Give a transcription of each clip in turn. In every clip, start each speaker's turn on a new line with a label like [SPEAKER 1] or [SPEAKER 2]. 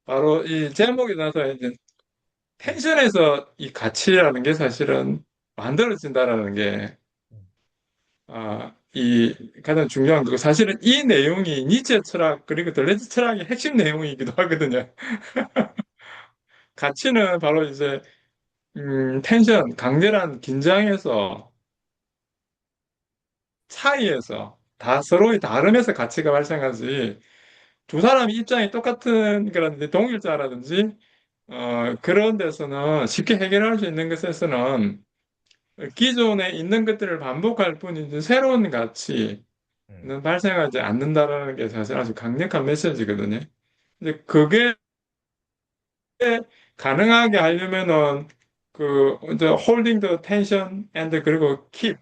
[SPEAKER 1] 바로 이 제목이 나서 이제 텐션에서 이 가치라는 게 사실은 만들어진다라는 게, 이 가장 중요한 거고, 사실은 이 내용이 니체 철학, 그리고 덜레즈 철학의 핵심 내용이기도 하거든요. 가치는 바로 이제, 텐션, 강렬한 긴장에서, 차이에서, 다 서로의 다름에서 가치가 발생하지, 두 사람의 입장이 똑같은 그런 동일자라든지, 그런 데서는 쉽게 해결할 수 있는 것에서는 기존에 있는 것들을 반복할 뿐이지 새로운 가치는
[SPEAKER 2] 음,
[SPEAKER 1] 발생하지 않는다라는 게 사실 아주 강력한 메시지거든요. 근데 그게 가능하게 하려면은 이제 holding the tension and 그리고 keep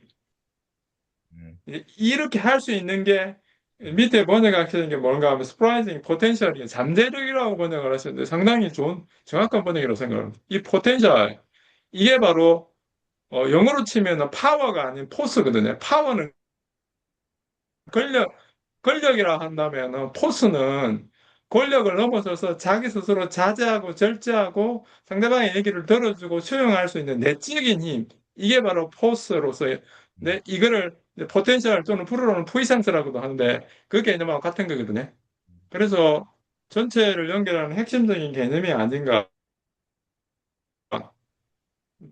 [SPEAKER 2] 음,
[SPEAKER 1] 이렇게 할 수 있는 게 밑에 번역하시는 게 뭔가 하면 surprising potential이 잠재력이라고 번역을 하셨는데 상당히 좋은 정확한 번역이라고 생각합니다. 이 potential 이게 바로 영어로 치면은 파워가 아닌 포스거든요. 파워는 권력, 권력이라 한다면은 포스는 권력을 넘어서서 자기 스스로 자제하고 절제하고 상대방의 얘기를 들어주고 수용할 수 있는 내적인 힘. 이게 바로 포스로서의 이거를 포텐셜 또는 프로로는 푸이상스라고도 하는데 그 개념하고 같은 거거든요. 그래서 전체를 연결하는 핵심적인 개념이 아닌가.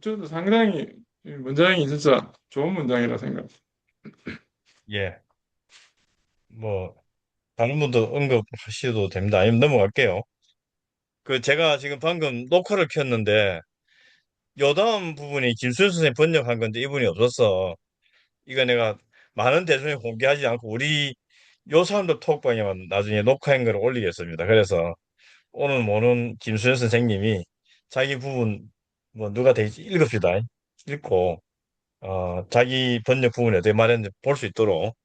[SPEAKER 1] 저도 상당히 이 문장이 진짜 좋은 문장이라 생각합니다.
[SPEAKER 2] 예, 뭐 다른 분도 언급하셔도 됩니다. 아니면 넘어갈게요. 그 제가 지금 방금 녹화를 켰는데 요다음 부분이 김수현 선생님 번역한 건데 이분이 없었어. 이거 내가 많은 대중에 공개하지 않고 우리 요 사람들 톡방에만 나중에 녹화한 걸 올리겠습니다. 그래서 오늘 모는 김수현 선생님이 자기 부분 뭐 누가 되지 읽읍시다. 읽고 자기 번역 부분에 어떻게 말했는지 볼 수 있도록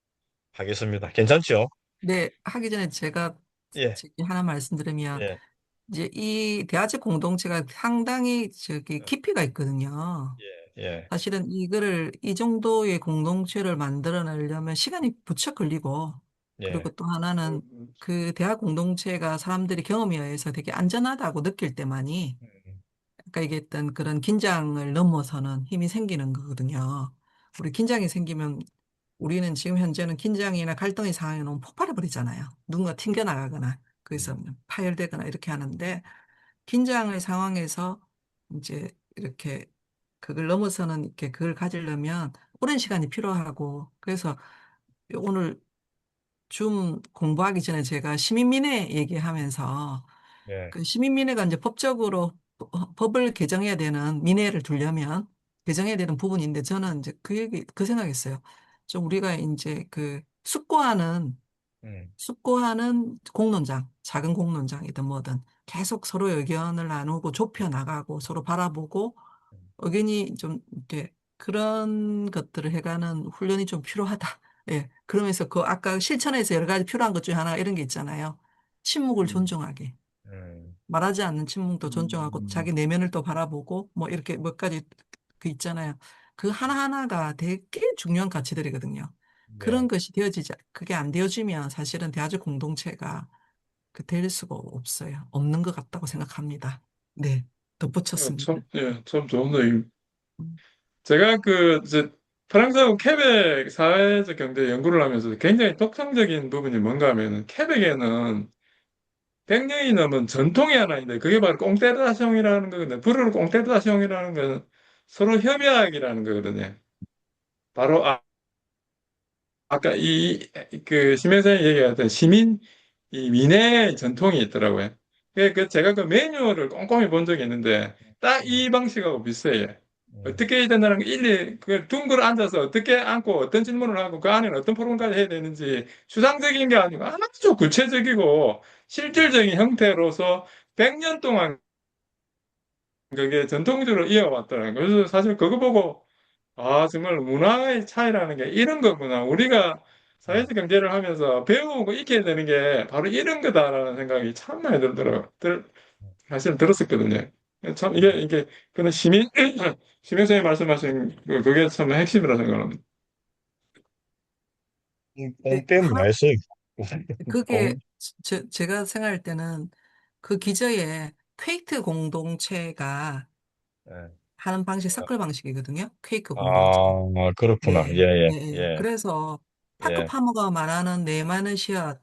[SPEAKER 2] 하겠습니다. 괜찮죠?
[SPEAKER 3] 네, 하기 전에 제가
[SPEAKER 2] 예,
[SPEAKER 3] 하나 말씀드리면,
[SPEAKER 2] 예,
[SPEAKER 3] 이제 이 대아제 공동체가 상당히
[SPEAKER 2] 어,
[SPEAKER 3] 깊이가 있거든요.
[SPEAKER 2] 예, 예,
[SPEAKER 3] 사실은 이거를, 이 정도의 공동체를 만들어내려면 시간이 부쩍 걸리고, 그리고
[SPEAKER 2] 예,
[SPEAKER 3] 또 하나는 그 대학 공동체가 사람들이 경험에 의해서 되게 안전하다고 느낄 때만이,
[SPEAKER 2] 음,
[SPEAKER 3] 아까 얘기했던 그런 긴장을 넘어서는 힘이 생기는 거거든요. 우리 긴장이 생기면 우리는 지금 현재는 긴장이나 갈등의 상황에 너무 폭발해 버리잖아요. 누군가 튕겨나가거나 그래서
[SPEAKER 2] 음,
[SPEAKER 3] 파열되거나 이렇게 하는데 긴장의 상황에서 이제 이렇게 그걸 넘어서는 이렇게 그걸 가지려면 오랜 시간이 필요하고 그래서 오늘 줌 공부하기 전에 제가 시민민회 얘기하면서
[SPEAKER 2] 예,
[SPEAKER 3] 그 시민민회가 이제 법적으로 법을 개정해야 되는 민회를 두려면 개정해야 되는 부분인데 저는 이제 그 얘기 그 생각했어요. 좀 우리가 이제 그
[SPEAKER 2] 음,
[SPEAKER 3] 숙고하는 공론장, 작은 공론장이든 뭐든 계속 서로 의견을 나누고 좁혀 나가고 서로 바라보고 의견이 좀 이렇게 그런 것들을 해가는 훈련이 좀 필요하다. 예. 그러면서 그 아까 실천에서 여러 가지 필요한 것 중에 하나 이런 게 있잖아요. 침묵을 존중하게.
[SPEAKER 2] 음,
[SPEAKER 3] 말하지 않는 침묵도 존중하고 자기 내면을 또 바라보고 뭐 이렇게 몇 가지 그 있잖아요. 그 하나하나가 되게 중요한 가치들이거든요. 그런
[SPEAKER 2] 예,
[SPEAKER 3] 것이 되어지지, 그게 안 되어지면 사실은 대아적 공동체가 그 될 수가 없어요. 없는 것 같다고 생각합니다. 네. 덧붙였습니다.
[SPEAKER 1] 참 좋은 내용.
[SPEAKER 3] 음.
[SPEAKER 1] 제가 이제 프랑스하고 케벡 사회적 경제 연구를 하면서 굉장히 독창적인 부분이 뭔가 하면은, 케벡에는 100년이 넘은 전통이 하나 있는데, 그게 바로 꽁테르다숑이라는 거거든요. 불을 꽁테르다숑이라는 건 서로 협약이라는 거거든요. 바로 아까 심혜선이 얘기했던 이 민의 전통이 있더라고요. 제가 그 매뉴얼을 꼼꼼히 본 적이 있는데, 딱
[SPEAKER 2] 음,
[SPEAKER 1] 이 방식하고 비슷해요.
[SPEAKER 2] 음,
[SPEAKER 1] 어떻게 해야 된다는 거, 둥글 앉아서 어떻게 앉고 어떤 질문을 하고 그 안에는 어떤 프로그램까지 해야 되는지 추상적인 게 아니고 아주 구체적이고 실질적인 형태로서 100년 동안 그게 전통적으로 이어왔더라고요. 그래서 사실 그거 보고 정말 문화의 차이라는 게 이런 거구나. 우리가
[SPEAKER 2] 음,
[SPEAKER 1] 사회적 경제를 하면서 배우고 익혀야 되는 게 바로 이런 거다라는 생각이 참 많이 들더라고요. 사실 들었었거든요. 참, 그런 시민 선생님 말씀하신 그게 참 핵심이라 생각합니다.
[SPEAKER 3] 네,
[SPEAKER 2] 뽕 때문에 알어요
[SPEAKER 3] 그게
[SPEAKER 2] 뽕,
[SPEAKER 3] 제가 생각할 때는 그 기저에 퀘이크 공동체가
[SPEAKER 2] 예.
[SPEAKER 3] 하는 방식, 서클 방식이거든요. 퀘이크 공동체.
[SPEAKER 2] 아, 그렇구나. 예,
[SPEAKER 3] 네,
[SPEAKER 2] 예,
[SPEAKER 3] 예, 예.
[SPEAKER 2] 예,
[SPEAKER 3] 그래서 파크
[SPEAKER 2] 예,
[SPEAKER 3] 파머가 말하는 내면의 씨앗,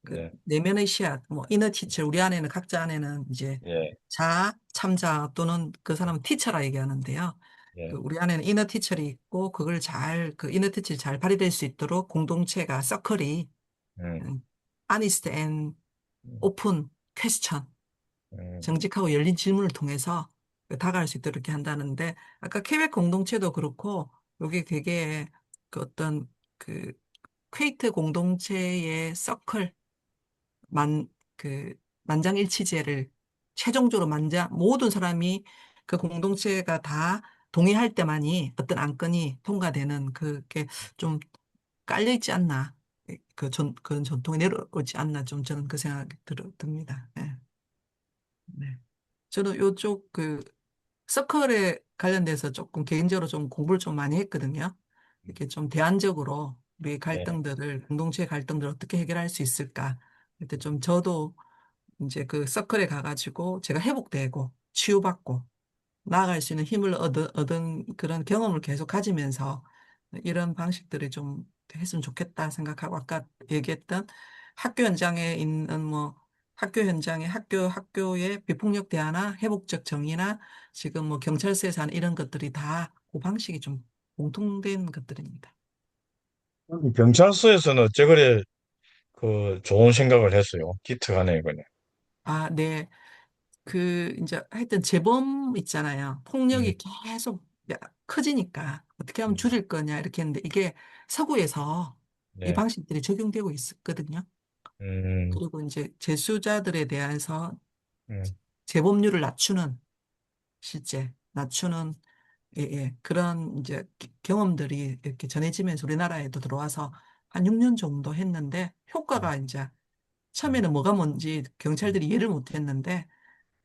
[SPEAKER 3] 그
[SPEAKER 2] 예,
[SPEAKER 3] 내면의 씨앗, 뭐 이너 티처, 우리 안에는 각자 안에는 이제
[SPEAKER 2] 예,
[SPEAKER 3] 자, 참자 또는 그 사람은 티처라 얘기하는데요. 그
[SPEAKER 2] 예,
[SPEAKER 3] 우리 안에는 이너 티처리 있고 그걸 잘, 그 이너 티처를 잘 발휘될 수 있도록 공동체가 서클이
[SPEAKER 2] 음,
[SPEAKER 3] honest and
[SPEAKER 2] 음,
[SPEAKER 3] open question,
[SPEAKER 2] 음,
[SPEAKER 3] 정직하고 열린 질문을 통해서 다가갈 수 있도록 이렇게 한다는데 아까 케이블 공동체도 그렇고 여기 되게 그 어떤 그 퀘이트 공동체의 서클 만 그 만장일치제를 최종적으로 모든 사람이 그 공동체가 다 동의할 때만이 어떤 안건이 통과되는 그게 좀 깔려 있지 않나 그런 전통이 내려오지 않나 좀 저는 그 생각이 듭니다. 네. 네. 저는 요쪽 그 서클에 관련돼서 조금 개인적으로 좀 공부를 좀 많이 했거든요. 이렇게 좀 대안적으로 우리
[SPEAKER 2] 예.
[SPEAKER 3] 갈등들을, 공동체 갈등들을 어떻게 해결할 수 있을까. 그때 좀 저도 이제 그 서클에 가가지고 제가 회복되고 치유받고 나아갈 수 있는 힘을 얻은 그런 경험을 계속 가지면서 이런 방식들이 좀 했으면 좋겠다 생각하고 아까 얘기했던 학교 현장에 있는 뭐 학교 현장에 학교의 비폭력 대화나 회복적 정의나 지금 뭐 경찰서에서 하는 이런 것들이 다 그 방식이 좀 공통된 것들입니다.
[SPEAKER 2] 경찰서에서는 어째 그래 그 좋은 생각을 했어요. 기특하네, 그냥.
[SPEAKER 3] 아, 네. 그 이제 하여튼 재범 있잖아요.
[SPEAKER 2] 음,
[SPEAKER 3] 폭력이 계속 커지니까 어떻게 하면
[SPEAKER 2] 음,
[SPEAKER 3] 줄일 거냐 이렇게 했는데 이게 서구에서 이
[SPEAKER 2] 네,
[SPEAKER 3] 방식들이 적용되고 있었거든요.
[SPEAKER 2] 음,
[SPEAKER 3] 그리고 이제 재수자들에 대해서
[SPEAKER 2] 음,
[SPEAKER 3] 재범률을 낮추는 실제 낮추는 예, 예. 그런 이제 경험들이 이렇게 전해지면서 우리나라에도 들어와서 한 6년 정도 했는데
[SPEAKER 2] 음,
[SPEAKER 3] 효과가 이제
[SPEAKER 2] 음,
[SPEAKER 3] 처음에는 뭐가 뭔지
[SPEAKER 2] 음.
[SPEAKER 3] 경찰들이 이해를 못 했는데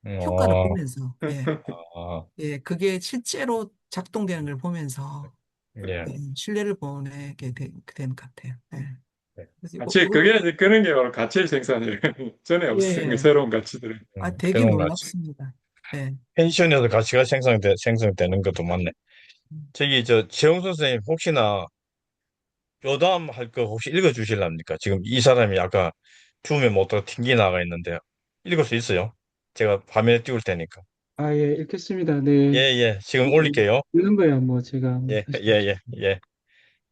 [SPEAKER 3] 효과를
[SPEAKER 2] 어,
[SPEAKER 3] 보면서 예.
[SPEAKER 2] 아,
[SPEAKER 3] 예, 그게 실제로 작동되는 걸 보면서
[SPEAKER 2] 예.
[SPEAKER 3] 신뢰를 보내게 된 것 같아요. 예.
[SPEAKER 2] 네.
[SPEAKER 3] 그래서
[SPEAKER 1] 가치,
[SPEAKER 3] 그거,
[SPEAKER 1] 그게 이제 그런 게 바로 가치 생산이에요. 전에 없었던 그
[SPEAKER 3] 예.
[SPEAKER 1] 새로운 가치들을.
[SPEAKER 3] 아, 되게
[SPEAKER 2] 새로운 가치.
[SPEAKER 3] 놀랍습니다. 예.
[SPEAKER 2] 펜션에서 가치가 생성되는 것도 맞네.
[SPEAKER 3] 음.
[SPEAKER 2] 저기, 최영 선생님, 혹시나 요담 할 거 혹시 읽어 주실랍니까? 지금 이 사람이 아까 춤에 못다가 튕기 나가 있는데, 읽을 수 있어요? 제가 화면에 띄울 테니까.
[SPEAKER 4] 아, 예, 읽겠습니다.
[SPEAKER 2] 예,
[SPEAKER 4] 네.
[SPEAKER 2] 예. 지금
[SPEAKER 4] 네.
[SPEAKER 2] 올릴게요.
[SPEAKER 4] 읽는 거야, 뭐, 제가 뭐
[SPEAKER 2] 예,
[SPEAKER 4] 하시
[SPEAKER 2] 예, 예, 예.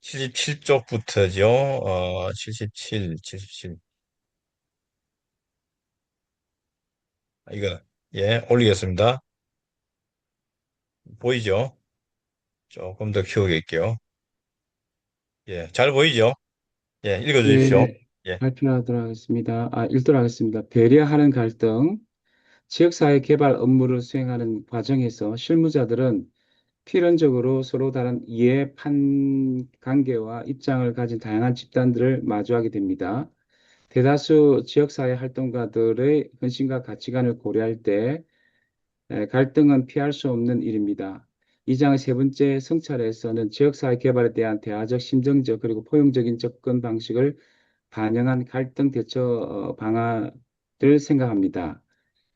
[SPEAKER 2] 77쪽부터죠. 77, 77. 이거, 예, 올리겠습니다. 보이죠? 조금 더 키우게할게요. 예, 잘 보이죠? 예, 읽어주십시오.
[SPEAKER 4] 네,
[SPEAKER 2] 예,
[SPEAKER 4] 발표하도록 하겠습니다. 읽도록 하겠습니다. 배려하는 갈등, 지역사회 개발 업무를 수행하는 과정에서 실무자들은 필연적으로 서로 다른 이해, 관계와 입장을 가진 다양한 집단들을 마주하게 됩니다. 대다수 지역사회 활동가들의 헌신과 가치관을 고려할 때 갈등은 피할 수 없는 일입니다. 이 장의 세 번째 성찰에서는 지역사회 개발에 대한 대화적, 심정적, 그리고 포용적인 접근 방식을 반영한 갈등 대처 방안을 생각합니다.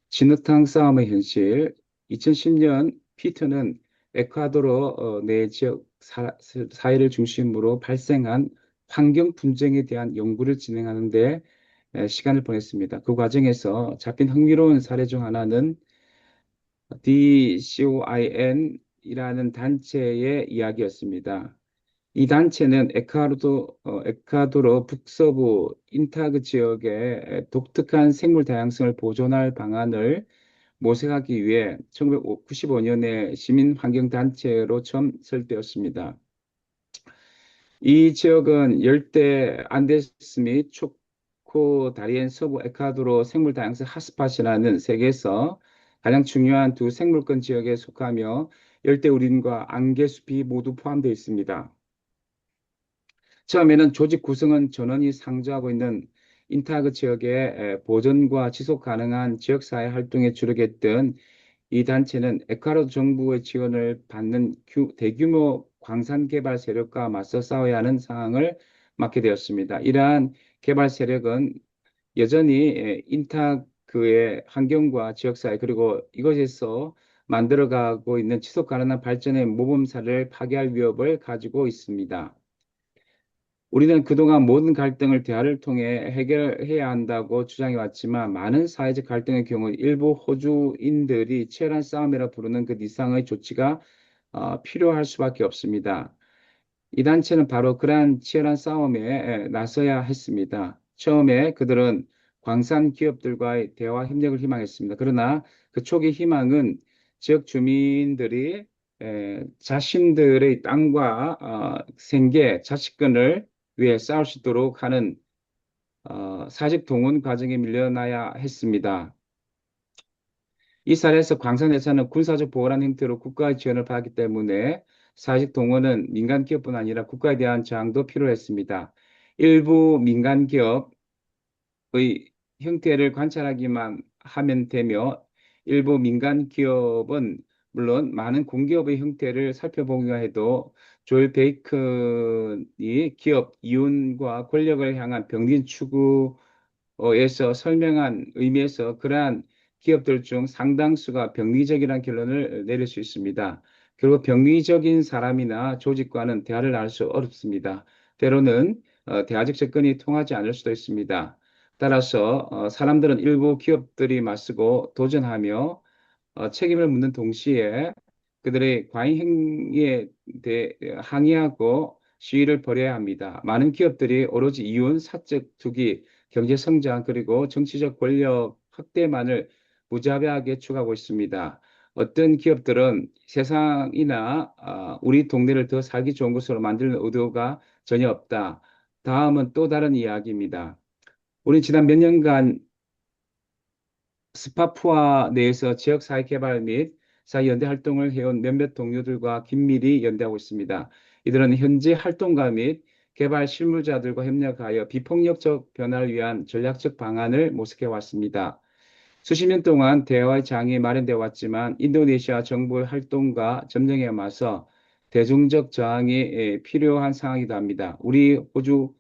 [SPEAKER 4] 진흙탕 싸움의 현실. 2010년 피터는 에콰도르 내 지역 사회를 중심으로 발생한 환경 분쟁에 대한 연구를 진행하는 데 시간을 보냈습니다. 그 과정에서 잡힌 흥미로운 사례 중 하나는 DCOIN이라는 단체의 이야기였습니다. 이 단체는 에콰도르 북서부 인타그 지역의 독특한 생물 다양성을 보존할 방안을 모색하기 위해 1995년에 시민환경단체로 처음 설립되었습니다. 이 지역은 열대 안데스 및 초코 다리엔 서부 에콰도르 생물 다양성 핫스팟이라는 세계에서 가장 중요한 두 생물권 지역에 속하며 열대 우림과 안개숲이 모두 포함되어 있습니다. 처음에는 조직 구성은 전원이 상주하고 있는 인타그 지역의 보존과 지속 가능한 지역사회 활동에 주력했던 이 단체는 에콰도르 정부의 지원을 받는 대규모 광산 개발 세력과 맞서 싸워야 하는 상황을 맞게 되었습니다. 이러한 개발 세력은 여전히 그의 환경과 지역사회 그리고 이것에서 만들어가고 있는 지속 가능한 발전의 모범사를 파괴할 위협을 가지고 있습니다. 우리는 그동안 모든 갈등을 대화를 통해 해결해야 한다고 주장해 왔지만 많은 사회적 갈등의 경우 일부 호주인들이 치열한 싸움이라 부르는 그 이상의 조치가 필요할 수밖에 없습니다. 이 단체는 바로 그러한 치열한 싸움에 나서야 했습니다. 처음에 그들은 광산 기업들과의 대화 협력을 희망했습니다. 그러나 그 초기 희망은 지역 주민들이 자신들의 땅과 생계, 자치권을 위해 싸울 수 있도록 하는 사직 동원 과정에 밀려나야 했습니다. 이 사례에서 광산에서는 군사적 보호라는 형태로 국가의 지원을 받았기 때문에 사직 동원은 민간 기업뿐 아니라 국가에 대한 저항도 필요했습니다. 일부 민간 기업의 형태를 관찰하기만 하면 되며 일부 민간 기업은 물론 많은 공기업의 형태를 살펴보기가 해도 조엘 베이컨이 기업 이윤과 권력을 향한 병린 추구에서 설명한 의미에서 그러한 기업들 중 상당수가 병리적이라는 결론을 내릴 수 있습니다. 결국 병리적인 사람이나 조직과는 대화를 나눌 수 어렵습니다. 때로는 대화적 접근이 통하지 않을 수도 있습니다. 따라서 사람들은 일부 기업들이 맞서고 도전하며 책임을 묻는 동시에 그들의 과잉 행위에 대해 항의하고 시위를 벌여야 합니다. 많은 기업들이 오로지 이윤, 사적 투기, 경제 성장 그리고 정치적 권력 확대만을 무자비하게 추구하고 있습니다. 어떤 기업들은 세상이나 우리 동네를 더 살기 좋은 곳으로 만드는 의도가 전혀 없다. 다음은 또 다른 이야기입니다. 우리 지난 몇 년간 스파푸아 내에서 지역 사회 개발 및 사회 연대 활동을 해온 몇몇 동료들과 긴밀히 연대하고 있습니다. 이들은 현지 활동가 및 개발 실무자들과 협력하여 비폭력적 변화를 위한 전략적 방안을 모색해 왔습니다. 수십 년 동안 대화의 장이 마련되어 왔지만 인도네시아 정부의 활동과 점령에 맞서 대중적 저항이 필요한 상황이기도 합니다. 우리 호주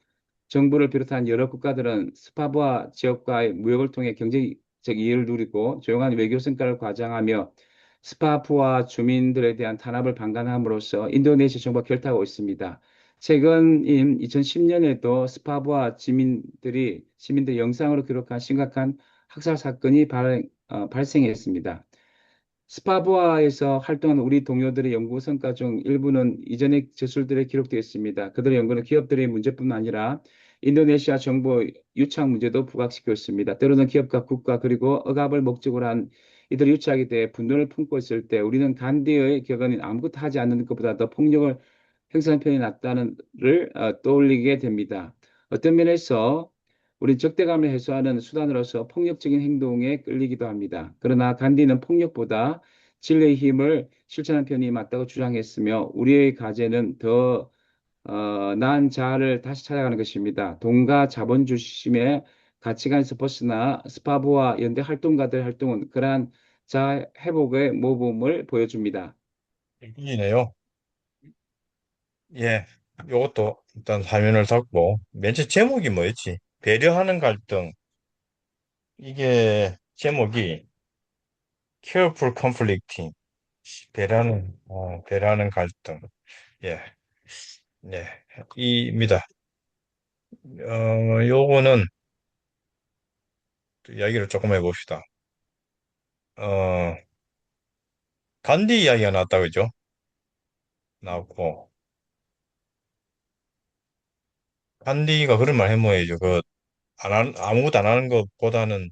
[SPEAKER 4] 정부를 비롯한 여러 국가들은 스파부아 지역과의 무역을 통해 경제적 이익을 누리고 조용한 외교 성과를 과장하며 스파부아 주민들에 대한 탄압을 방관함으로써 인도네시아 정부가 결탁하고 있습니다. 최근인 2010년에도 스파부아 시민들이 영상으로 기록한 심각한 학살 사건이 발생했습니다. 스파부아에서 활동한 우리 동료들의 연구 성과 중 일부는 이전의 저술들에 기록되어 있습니다. 그들의 연구는 기업들의 문제뿐 아니라 인도네시아 정부의 유착 문제도 부각시키고 있습니다. 때로는 기업과 국가 그리고 억압을 목적으로 한 이들의 유착에 대해 분노를 품고 있을 때 우리는 간디의 격언인 아무것도 하지 않는 것보다 더 폭력을 행사하는 편이 낫다는를 떠올리게 됩니다. 어떤 면에서 우리 적대감을 해소하는 수단으로서 폭력적인 행동에 끌리기도 합니다. 그러나 간디는 폭력보다 진리의 힘을 실천하는 편이 맞다고 주장했으며 우리의 과제는 더 나은 자아를 다시 찾아가는 것입니다. 돈과 자본 중심의 가치관에서 벗어나 스파브와 연대 활동가들의 활동은 그러한 자아 회복의 모범을 보여줍니다.
[SPEAKER 2] 이네요. 예, 요것도 일단 화면을 닫고 맨 처음 제목이 뭐였지? 배려하는 갈등. 이게 제목이 Careful Conflicting. 배려하는 갈등. 예, 네, 이입니다. 요거는 또 이야기를 조금 해봅시다. 어, 간디 이야기가 나왔다 그죠? 나왔고 간디가 그런 말 해모이죠. 아무것도 안 하는 것보다는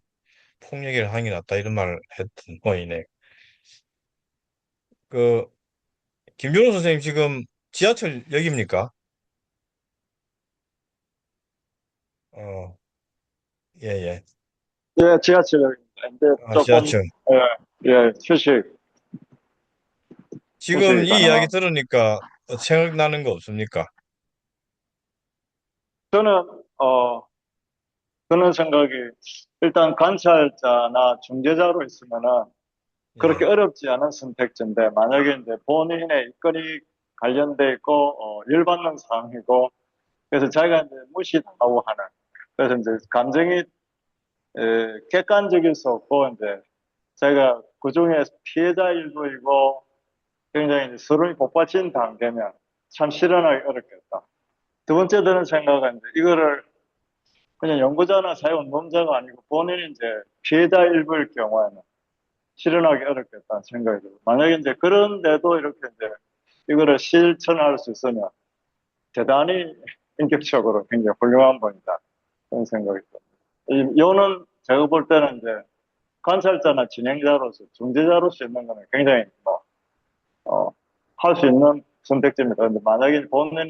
[SPEAKER 2] 폭력을 하는 게 낫다 이런 말을 했던 모이네. 그 김준호 선생님 지금 지하철 역입니까? 어, 예, 예.
[SPEAKER 5] 예, 지하철역입니다. 근데 조금,
[SPEAKER 2] 지하철.
[SPEAKER 5] 휴식
[SPEAKER 2] 지금 이 이야기
[SPEAKER 5] 가능한.
[SPEAKER 2] 들으니까 생각나는 거 없습니까?
[SPEAKER 5] 저는, 어, 드는 생각이, 일단 관찰자나 중재자로 있으면은 그렇게
[SPEAKER 2] 예,
[SPEAKER 5] 어렵지 않은 선택지인데, 만약에 이제 본인의 입건이 관련돼 있고, 열받는 상황이고, 그래서 자기가 이제 무시당하고 하는, 그래서 이제 감정이 객관적일 수 없고, 이제, 제가 그중에 피해자 일부이고, 굉장히 이제 서론이 복받친 단계면 참 실현하기 어렵겠다. 두 번째 드는 생각은 이제 이거를 그냥 연구자나 자유운동자가 아니고 본인이 이제 피해자 일부일 경우에는 실현하기 어렵겠다는 생각이 들어요. 만약에 이제 그런데도 이렇게 이제 이거를 실천할 수 있으면 대단히 인격적으로 굉장히 훌륭한 분이다. 그런 생각이 듭니다. 요는 제가 볼 때는 이제 관찰자나 진행자로서, 중재자로서 있는 거는 굉장히 뭐, 할 수 있는 선택지입니다. 근데 만약에 본인이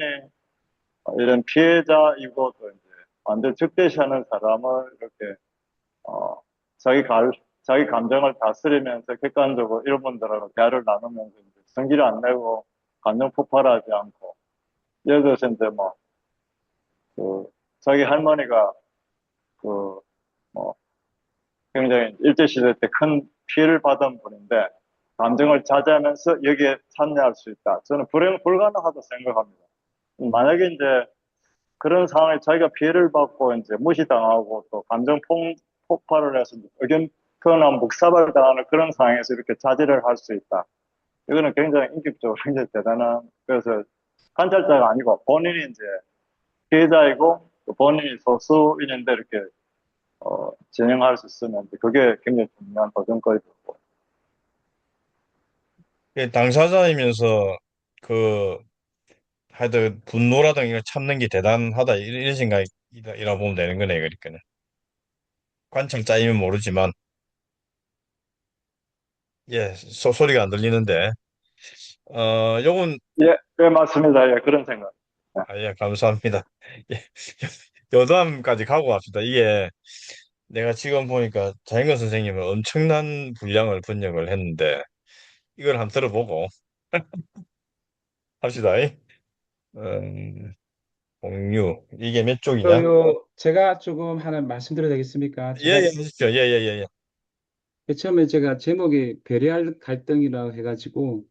[SPEAKER 5] 이런 피해자이고 또 이제 완전 적대시하는 사람을 이렇게, 어, 자기 자기 감정을 다스리면서 객관적으로 이런 분들하고 대화를 나누면서 이제 성기를 안 내고 감정 폭발하지 않고, 예를 들어서 이제 뭐, 그, 자기 할머니가 그, 뭐, 굉장히 일제시대 때 큰 피해를 받은 분인데, 감정을 자제하면서 여기에 참여할 수 있다. 저는 불가능하다고 생각합니다. 만약에 이제 그런 상황에 자기가 피해를 받고 이제 무시당하고 또 폭발을 해서 의견 표현한 묵사발을 당하는 그런 상황에서 이렇게 자제를 할 수 있다. 이거는 굉장히 인격적으로 굉장히 대단한, 그래서 관찰자가 아니고 본인이 이제 피해자이고 또 본인이 소수인인데 이렇게 진행할 수 있으면 그게 굉장히 중요한 도전거리고.
[SPEAKER 2] 당사자이면서 그 하여튼 분노라든가 이걸 참는 게 대단하다 이런 생각이라 보면 되는 거네 그러니까는 관찰자이면 모르지만 예 소리가 안 들리는데 요건
[SPEAKER 5] 예, 예, 맞습니다. 예, 그런 생각. 예.
[SPEAKER 2] 예 감사합니다. 예, 여담까지 가고 갑시다. 이게 내가 지금 보니까 자연근 선생님은 엄청난 분량을 번역을 했는데 이걸 한번 들어보고 합시다. 공유 이게 몇 쪽이냐?
[SPEAKER 4] 제가 조금 하나 말씀드려도 되겠습니까? 제가
[SPEAKER 2] 예예 하십시오. 예예예
[SPEAKER 4] 처음에 제가 제목이 배려할 갈등이라고 해가지고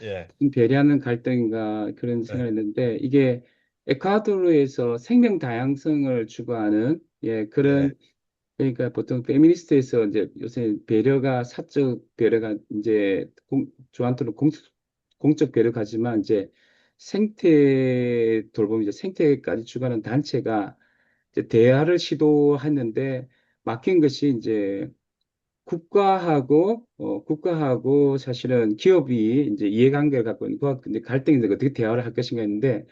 [SPEAKER 2] 예. 예.
[SPEAKER 4] 배려하는 갈등인가 그런
[SPEAKER 2] 예.
[SPEAKER 4] 생각을 했는데 이게 에콰도르에서 생명 다양성을 추구하는
[SPEAKER 2] 예.
[SPEAKER 4] 그런 그러니까 보통 페미니스트에서 이제 요새 배려가 사적 배려가 이제 저한테는 공적 배려가지만 이제 생태 돌봄 이제 생태까지 추구하는 단체가 이제 대화를 시도했는데 막힌 것이 이제 국가하고 사실은 기업이 이제 이해관계를 갖고 있는 이제 갈등인데 어떻게 대화를 할 것인가 했는데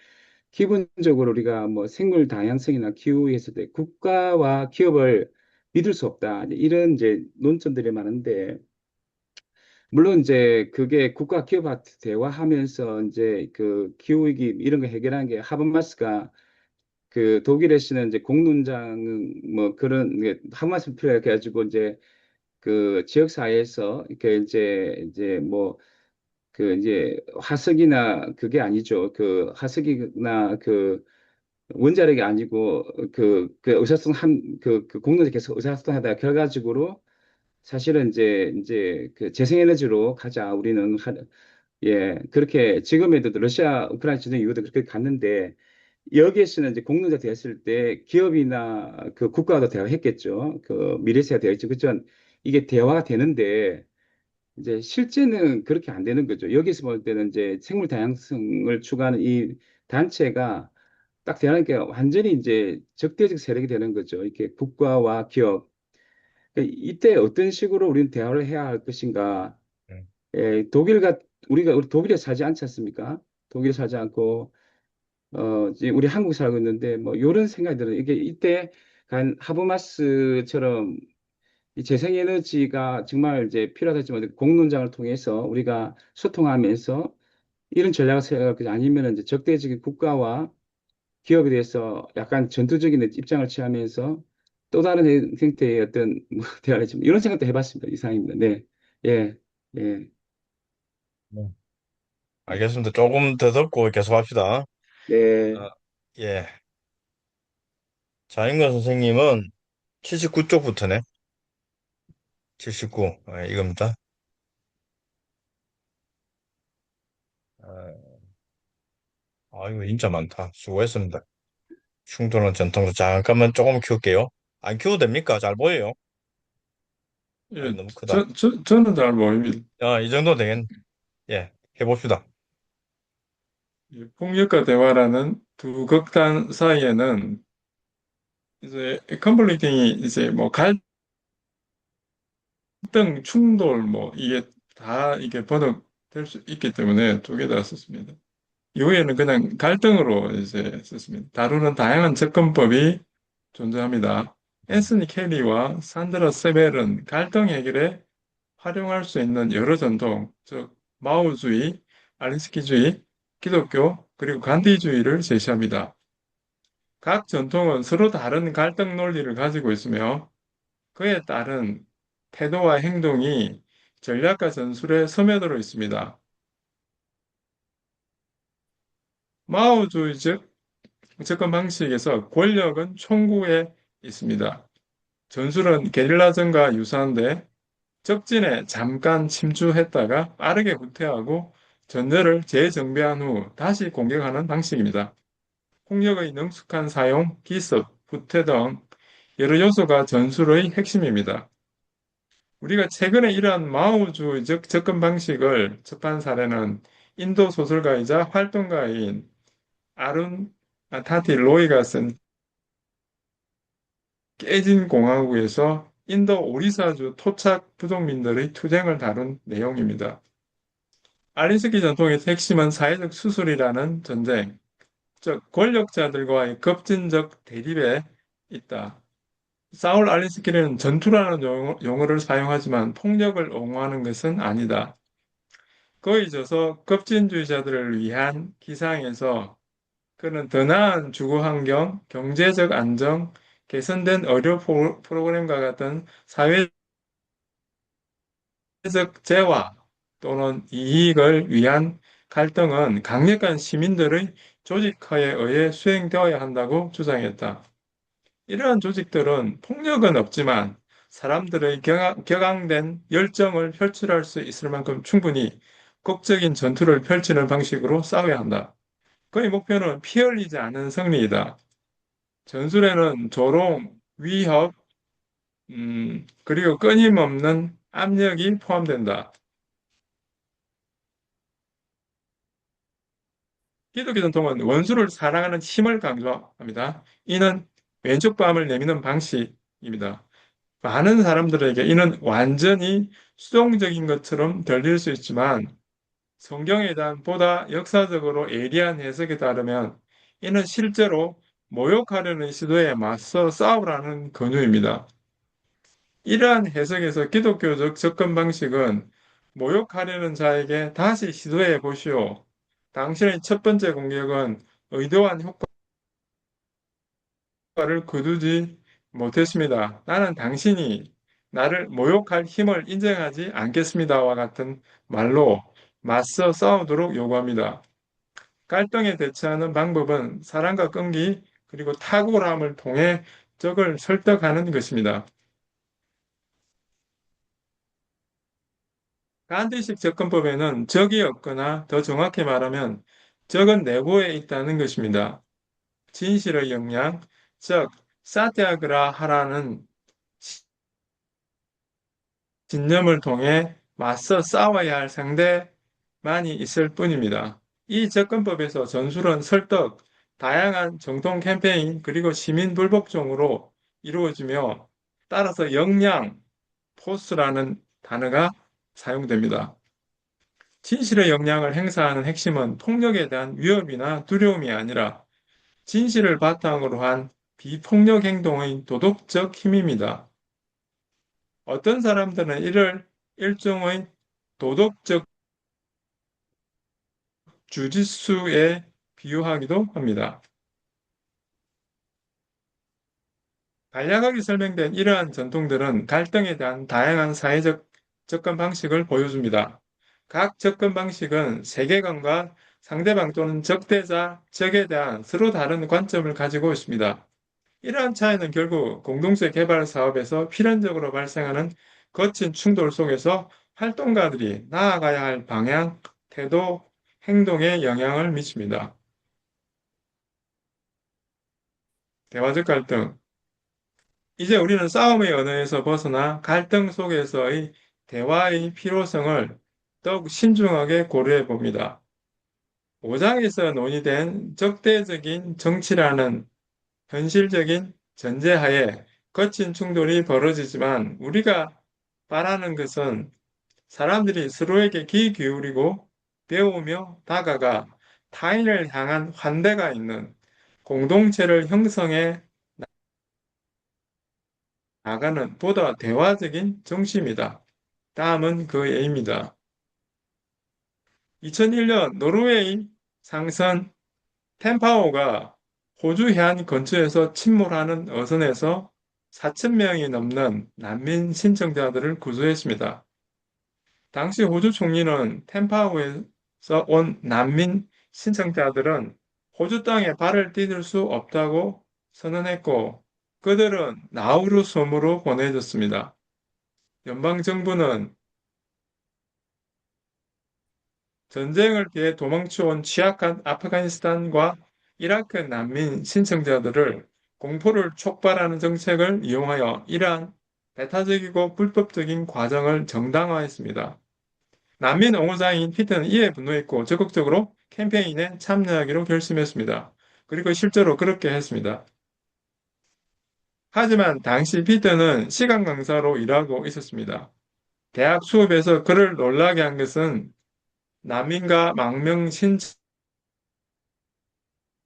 [SPEAKER 4] 기본적으로 우리가 뭐 생물 다양성이나 기후에 있을 때 국가와 기업을 믿을 수 없다. 이런 이제 논점들이 많은데 물론 이제 그게 국가 기업한테 대화하면서 이제 그 기후위기 이런 거 해결하는 게 하버마스가 그 독일에서는 이제 공론장 뭐 그런 하버마스 필요해 가지고 이제 그 지역 사회에서 이렇게 이제 뭐 그 이제 화석이나 그게 아니죠. 그 화석이나 그 원자력이 아니고 그 의사소통 그 공론에 계속 의사소통 하다가 결과적으로 사실은 이제 그 재생에너지로 가자 우리는 그렇게 지금에도 러시아 우크라이나 전쟁 이후도 그렇게 갔는데 여기에서는 이제 공론자 됐을 때 기업이나 그 국가도 대화했겠죠. 그 미래세가 되어 있죠. 그렇지만 이게 대화가 되는데 이제 실제는 그렇게 안 되는 거죠. 여기서 볼 때는 이제 생물 다양성을 추구하는 이 단체가 딱 대하는 게 완전히 이제 적대적 세력이 되는 거죠. 이렇게 국가와 기업. 그러니까 이때 어떤 식으로 우리는 대화를 해야 할 것인가.
[SPEAKER 2] 음.
[SPEAKER 4] 우리 독일에 살지 않지 않습니까? 독일에 살지 않고 이제 우리 한국 살고 있는데 뭐 이런 생각이 들어요. 이게 이때 간 하버마스처럼 이 재생에너지가 정말 이제 필요하다지만 공론장을 통해서 우리가 소통하면서 이런 전략을 세워가지고 아니면 이제 적대적인 국가와 기업에 대해서 약간 전투적인 입장을 취하면서 또 다른 형태의 어떤 뭐 대화를 좀 이런 생각도 해봤습니다. 이상입니다. 네, 예, 예,
[SPEAKER 2] 음. 알겠습니다. 조금 더 듣고 계속 합시다.
[SPEAKER 4] 네,
[SPEAKER 2] 어, 예. 자인권 선생님은 79쪽부터네. 79. 이겁니다. 이거 진짜 많다. 수고했습니다. 충돌은 전통도 잠깐만 조금 키울게요. 안 키워도 됩니까? 잘 보여요? 아니,
[SPEAKER 1] 예,
[SPEAKER 2] 너무 크다.
[SPEAKER 1] 저는 잘 모릅니다.
[SPEAKER 2] 이 정도 되겠, 예, 해봅시다.
[SPEAKER 1] 예, 폭력과 대화라는 두 극단 사이에는 이제 컨플릭팅이 이제 뭐 갈등, 충돌 뭐 이게 다 이게 번역될 수 있기 때문에 두 개 다 썼습니다. 이후에는 그냥 갈등으로 이제 썼습니다. 다루는 다양한 접근법이 존재합니다. 앤서니 켈리와 산드라 세벨은 갈등 해결에 활용할 수 있는 여러 전통, 즉 마오주의, 알리스키주의, 기독교, 그리고 간디주의를 제시합니다. 각 전통은 서로 다른 갈등 논리를 가지고 있으며 그에 따른 태도와 행동이 전략과 전술에 스며들어 있습니다. 마오주의적 접근 방식에서 권력은 총구에 있습니다. 전술은 게릴라전과 유사한데 적진에 잠깐 침투했다가 빠르게 후퇴하고 전열을 재정비한 후 다시 공격하는 방식입니다. 폭력의 능숙한 사용, 기습, 후퇴 등 여러 요소가 전술의 핵심입니다. 우리가 최근에 이러한 마오주의적 접근 방식을 접한 사례는 인도 소설가이자 활동가인 아룬 타티 로이가 쓴 깨진 공화국에서 인도 오리사주 토착 부족민들의 투쟁을 다룬 내용입니다. 알리스키 전통의 핵심은 사회적 수술이라는 전쟁, 즉 권력자들과의 급진적 대립에 있다. 사울 알리스키는 전투라는 용어를 사용하지만 폭력을 옹호하는 것은 아니다. 그에 있어서 급진주의자들을 위한 기상에서 그는 더 나은 주거 환경, 경제적 안정, 개선된 의료 프로그램과 같은 사회적 재화 또는 이익을 위한 갈등은 강력한 시민들의 조직화에 의해 수행되어야 한다고 주장했다. 이러한 조직들은 폭력은 없지만 사람들의 격앙된 열정을 표출할 수 있을 만큼 충분히 극적인 전투를 펼치는 방식으로 싸워야 한다. 그의 목표는 피 흘리지 않은 승리이다. 전술에는 조롱, 위협, 그리고 끊임없는 압력이 포함된다. 기독교 전통은 원수를 사랑하는 힘을 강조합니다. 이는 왼쪽 뺨을 내미는 방식입니다. 많은 사람들에게 이는 완전히 수동적인 것처럼 들릴 수 있지만 성경에 대한 보다 역사적으로 예리한 해석에 따르면 이는 실제로 모욕하려는 시도에 맞서 싸우라는 권유입니다. 이러한 해석에서 기독교적 접근 방식은 모욕하려는 자에게 다시 시도해 보시오. 당신의 첫 번째 공격은 의도한 효과를 거두지 못했습니다. 나는 당신이 나를 모욕할 힘을 인정하지 않겠습니다와 같은 말로 맞서 싸우도록 요구합니다. 갈등에 대처하는 방법은 사랑과 끈기 그리고 탁월함을 통해 적을 설득하는 것입니다. 간디식 접근법에는 적이 없거나 더 정확히 말하면 적은 내부에 있다는 것입니다. 진실의 역량, 즉 사티아그라하라는 신념을 통해 맞서 싸워야 할 상대만이 있을 뿐입니다. 이 접근법에서 전술은 설득, 다양한 정통 캠페인 그리고 시민 불복종으로 이루어지며 따라서 역량, 포스라는 단어가 사용됩니다. 진실의 역량을 행사하는 핵심은 폭력에 대한 위협이나 두려움이 아니라 진실을 바탕으로 한 비폭력 행동의 도덕적 힘입니다. 어떤 사람들은 이를 일종의 도덕적 주짓수에 비유하기도 합니다. 간략하게 설명된 이러한 전통들은 갈등에 대한 다양한 사회적 접근 방식을 보여줍니다. 각 접근 방식은 세계관과 상대방 또는 적대자, 적에 대한 서로 다른 관점을 가지고 있습니다. 이러한 차이는 결국 공동체 개발 사업에서 필연적으로 발생하는 거친 충돌 속에서 활동가들이 나아가야 할 방향, 태도, 행동에 영향을 미칩니다. 대화적 갈등. 이제 우리는 싸움의 언어에서 벗어나 갈등 속에서의 대화의 필요성을 더욱 신중하게 고려해 봅니다. 5장에서 논의된 적대적인 정치라는 현실적인 전제하에 거친 충돌이 벌어지지만 우리가 바라는 것은 사람들이 서로에게 귀 기울이고 배우며 다가가 타인을 향한 환대가 있는 공동체를 형성해 나가는 보다 대화적인 정치입니다. 다음은 그 A입니다. 2001년 노르웨이 상선 템파오가 호주 해안 근처에서 침몰하는 어선에서 4천 명이 넘는 난민 신청자들을 구조했습니다. 당시 호주 총리는 템파오에서 온 난민 신청자들은 호주 땅에 발을 디딜 수 없다고 선언했고 그들은 나우루 섬으로 보내졌습니다. 연방정부는 전쟁을 피해 도망쳐온 취약한 아프가니스탄과 이라크 난민 신청자들을 공포를 촉발하는 정책을 이용하여 이러한 배타적이고 불법적인 과정을 정당화했습니다. 난민 옹호자인 피터는 이에 분노했고 적극적으로 캠페인에 참여하기로 결심했습니다. 그리고 실제로 그렇게 했습니다. 하지만 당시 피터는 시간 강사로 일하고 있었습니다. 대학 수업에서 그를 놀라게 한 것은 난민과 망명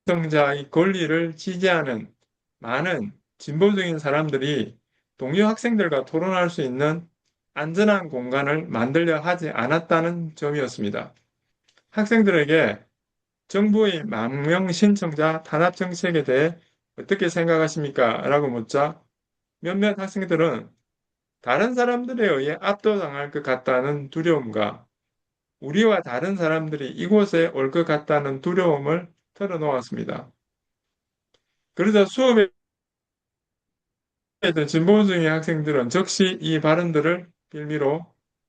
[SPEAKER 1] 신청자의 권리를 지지하는 많은 진보적인 사람들이 동료 학생들과 토론할 수 있는 안전한 공간을 만들려 하지 않았다는 점이었습니다. 학생들에게 정부의 망명 신청자 탄압 정책에 대해 어떻게 생각하십니까? 라고 묻자 몇몇 학생들은 다른 사람들에 의해 압도당할 것 같다는 두려움과 우리와 다른 사람들이 이곳에 올 것 같다는 두려움을 털어놓았습니다. 그러자 수업에 있던 진보적인 학생들은 즉시 이 발언들을 빌미로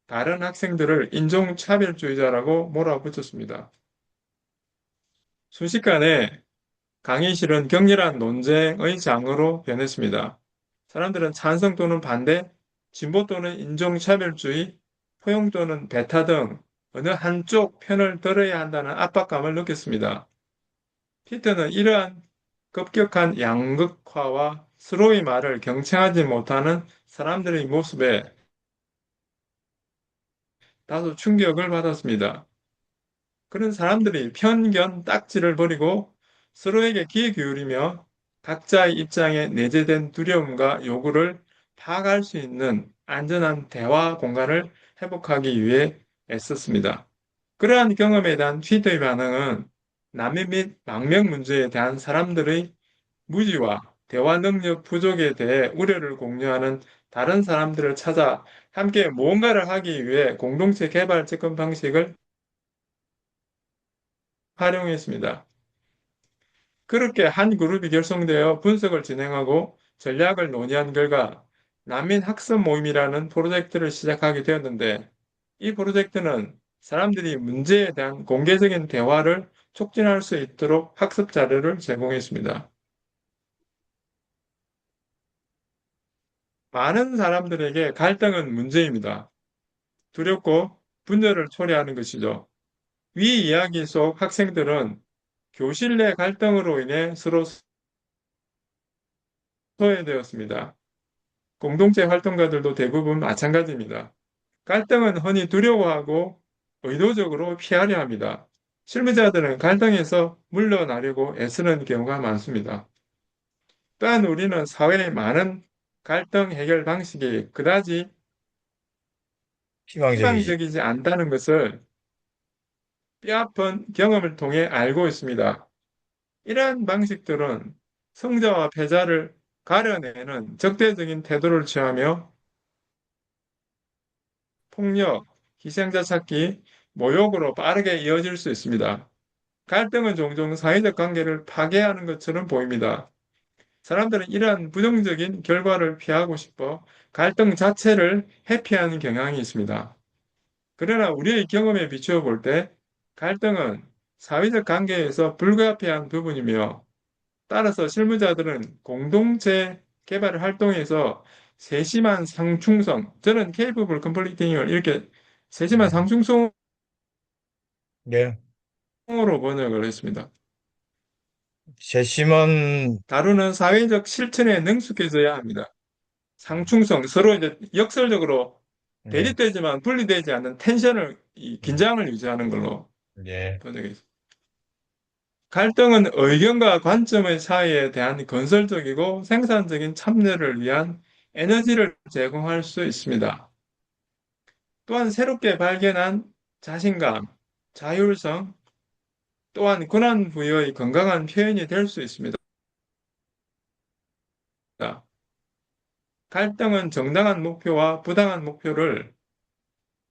[SPEAKER 1] 다른 학생들을 인종차별주의자라고 몰아붙였습니다. 순식간에 강의실은 격렬한 논쟁의 장으로 변했습니다. 사람들은 찬성 또는 반대, 진보 또는 인종차별주의, 포용 또는 배타 등 어느 한쪽 편을 들어야 한다는 압박감을 느꼈습니다. 피터는 이러한 급격한 양극화와 서로의 말을 경청하지 못하는 사람들의 모습에 다소 충격을 받았습니다. 그런 사람들이 편견 딱지를 버리고 서로에게 귀 기울이며 각자의 입장에 내재된 두려움과 요구를 파악할 수 있는 안전한 대화 공간을 회복하기 위해 애썼습니다. 그러한 경험에 대한 피터의 반응은 난민 및 망명 문제에 대한 사람들의 무지와 대화 능력 부족에 대해 우려를 공유하는 다른 사람들을 찾아 함께 무언가를 하기 위해 공동체 개발 접근 방식을 활용했습니다. 그렇게 한 그룹이 결성되어 분석을 진행하고 전략을 논의한 결과 난민 학습 모임이라는 프로젝트를 시작하게 되었는데 이 프로젝트는 사람들이 문제에 대한 공개적인 대화를 촉진할 수 있도록 학습 자료를 제공했습니다. 많은 사람들에게 갈등은 문제입니다. 두렵고 분열을 초래하는 것이죠. 위 이야기 속 학생들은 교실 내 갈등으로 인해 서로 소외되었습니다. 공동체 활동가들도 대부분 마찬가지입니다. 갈등은 흔히 두려워하고 의도적으로 피하려 합니다. 실무자들은 갈등에서 물러나려고 애쓰는 경우가 많습니다. 또한 우리는 사회의 많은 갈등 해결 방식이 그다지
[SPEAKER 2] 희망적이지.
[SPEAKER 1] 희망적이지 않다는 것을 뼈아픈 경험을 통해 알고 있습니다. 이러한 방식들은 성자와 패자를 가려내는 적대적인 태도를 취하며 폭력, 희생자 찾기, 모욕으로 빠르게 이어질 수 있습니다. 갈등은 종종 사회적 관계를 파괴하는 것처럼 보입니다. 사람들은 이러한 부정적인 결과를 피하고 싶어 갈등 자체를 회피하는 경향이 있습니다. 그러나 우리의 경험에 비추어 볼 때 갈등은 사회적 관계에서 불가피한 부분이며 따라서 실무자들은 공동체 개발 활동에서 세심한 상충성, 저는 capable completing을 이렇게 세심한
[SPEAKER 2] 음,
[SPEAKER 1] 상충성으로
[SPEAKER 2] 예.
[SPEAKER 1] 번역을 했습니다.
[SPEAKER 2] 세심한,
[SPEAKER 1] 다루는 사회적 실천에 능숙해져야 합니다. 상충성, 서로 이제 역설적으로
[SPEAKER 2] 예,
[SPEAKER 1] 대립되지만 분리되지 않는 텐션을, 이
[SPEAKER 2] 음,
[SPEAKER 1] 긴장을 유지하는 걸로
[SPEAKER 2] 예,
[SPEAKER 1] 번역했습니다. 갈등은 의견과 관점의 차이에 대한 건설적이고 생산적인 참여를 위한 에너지를 제공할 수 있습니다. 또한 새롭게 발견한 자신감, 자율성, 또한 고난 부여의 건강한 표현이 될 수 있습니다. 갈등은 정당한 목표와 부당한 목표를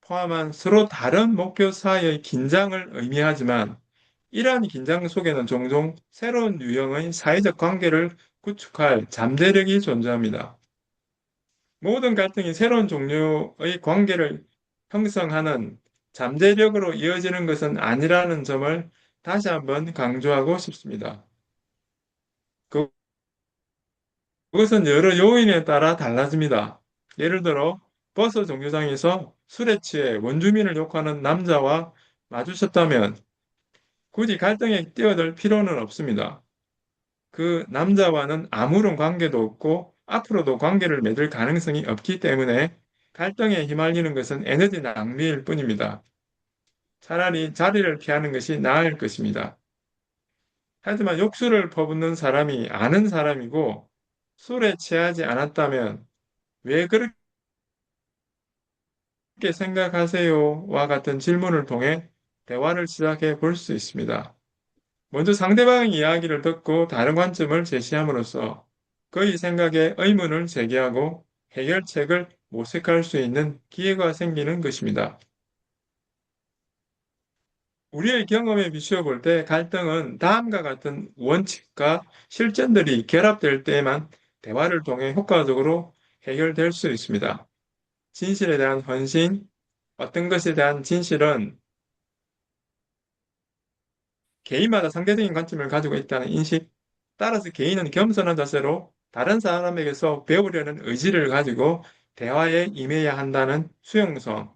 [SPEAKER 1] 포함한 서로 다른 목표 사이의 긴장을 의미하지만 이러한 긴장 속에는 종종 새로운 유형의 사회적 관계를 구축할 잠재력이 존재합니다. 모든 갈등이 새로운 종류의 관계를 형성하는 잠재력으로 이어지는 것은 아니라는 점을 다시 한번 강조하고 싶습니다. 그- 그것은 여러 요인에 따라 달라집니다. 예를 들어 버스 정류장에서 술에 취해 원주민을 욕하는 남자와 마주쳤다면 굳이 갈등에 뛰어들 필요는 없습니다. 그 남자와는 아무런 관계도 없고 앞으로도 관계를 맺을 가능성이 없기 때문에 갈등에 휘말리는 것은 에너지 낭비일 뿐입니다. 차라리 자리를 피하는 것이 나을 것입니다. 하지만 욕설을 퍼붓는 사람이 아는 사람이고 술에 취하지 않았다면 왜 그렇게 생각하세요?와 같은 질문을 통해 대화를 시작해 볼 수 있습니다. 먼저 상대방의 이야기를 듣고 다른 관점을 제시함으로써 그의 생각에 의문을 제기하고 해결책을 모색할 수 있는 기회가 생기는 것입니다. 우리의 경험에 비추어 볼 때 갈등은 다음과 같은 원칙과 실전들이 결합될 때에만 대화를 통해 효과적으로 해결될 수 있습니다. 진실에 대한 헌신, 어떤 것에 대한 진실은 개인마다 상대적인 관점을 가지고 있다는 인식, 따라서 개인은 겸손한 자세로 다른 사람에게서 배우려는 의지를 가지고 대화에 임해야 한다는 수용성,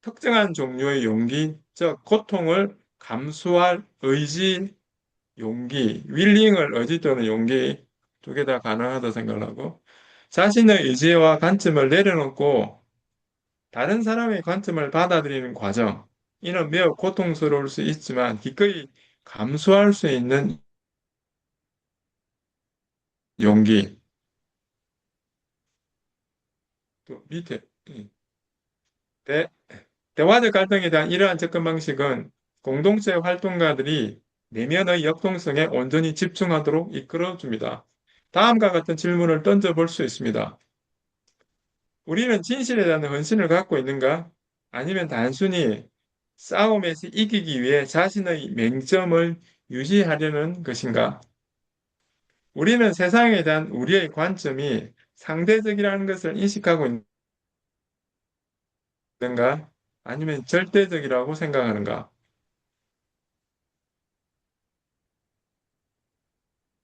[SPEAKER 1] 특정한 종류의 용기, 즉 고통을 감수할 의지, 용기, 윌링을 의지 또는 용기 두 개 다 가능하다 생각을 하고 자신의 의지와 관점을 내려놓고 다른 사람의 관점을 받아들이는 과정, 이는 매우 고통스러울 수 있지만 기꺼이 감수할 수 있는 용기. 또 밑에 대, 대화적 갈등에 대한 이러한 접근 방식은 공동체 활동가들이 내면의 역동성에 온전히 집중하도록 이끌어줍니다. 다음과 같은 질문을 던져볼 수 있습니다. 우리는 진실에 대한 헌신을 갖고 있는가? 아니면 단순히 싸움에서 이기기 위해 자신의 맹점을 유지하려는 것인가? 우리는 세상에 대한 우리의 관점이 상대적이라는 것을 인식하고 있는가? 아니면 절대적이라고 생각하는가?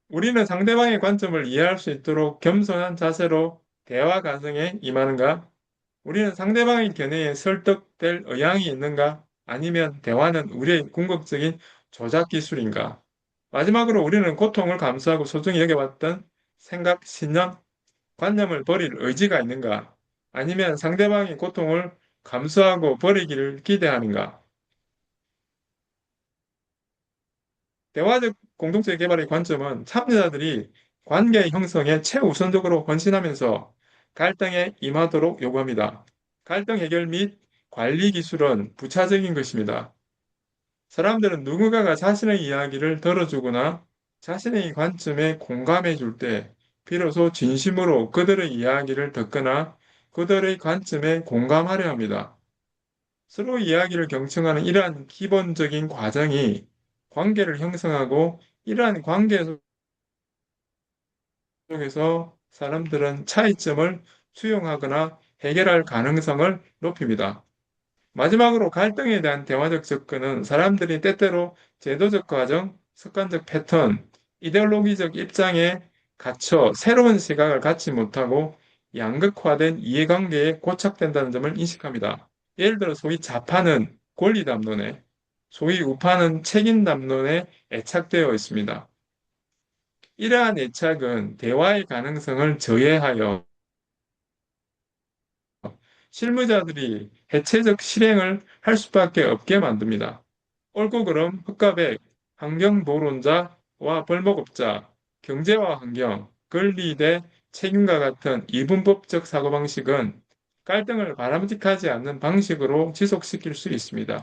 [SPEAKER 1] 우리는 상대방의 관점을 이해할 수 있도록 겸손한 자세로 대화 과정에 임하는가? 우리는 상대방의 견해에 설득될 의향이 있는가? 아니면 대화는 우리의 궁극적인 조작 기술인가? 마지막으로 우리는 고통을 감수하고 소중히 여겨왔던 생각, 신념, 관념을 버릴 의지가 있는가? 아니면 상대방의 고통을 감수하고 버리기를 기대하는가? 대화적 공동체 개발의 관점은 참여자들이 관계 형성에 최우선적으로 헌신하면서 갈등에 임하도록 요구합니다. 갈등 해결 및 관리 기술은 부차적인 것입니다. 사람들은 누군가가 자신의 이야기를 들어주거나 자신의 관점에 공감해 줄 때 비로소 진심으로 그들의 이야기를 듣거나 그들의 관점에 공감하려 합니다. 서로 이야기를 경청하는 이러한 기본적인 과정이 관계를 형성하고 이러한 관계 속에서 사람들은 차이점을 수용하거나 해결할 가능성을 높입니다. 마지막으로 갈등에 대한 대화적 접근은 사람들이 때때로 제도적 과정, 습관적 패턴, 이데올로기적 입장에 갇혀 새로운 시각을 갖지 못하고 양극화된 이해관계에 고착된다는 점을 인식합니다. 예를 들어 소위 좌파는 권리 담론에, 소위 우파는 책임 담론에 애착되어 있습니다. 이러한 애착은 대화의 가능성을 저해하여 실무자들이 해체적 실행을 할 수밖에 없게 만듭니다. 옳고 그름, 흑과 백, 환경보론자와 벌목업자, 경제와 환경, 권리 대 책임과 같은 이분법적 사고방식은 갈등을 바람직하지 않는 방식으로 지속시킬 수 있습니다.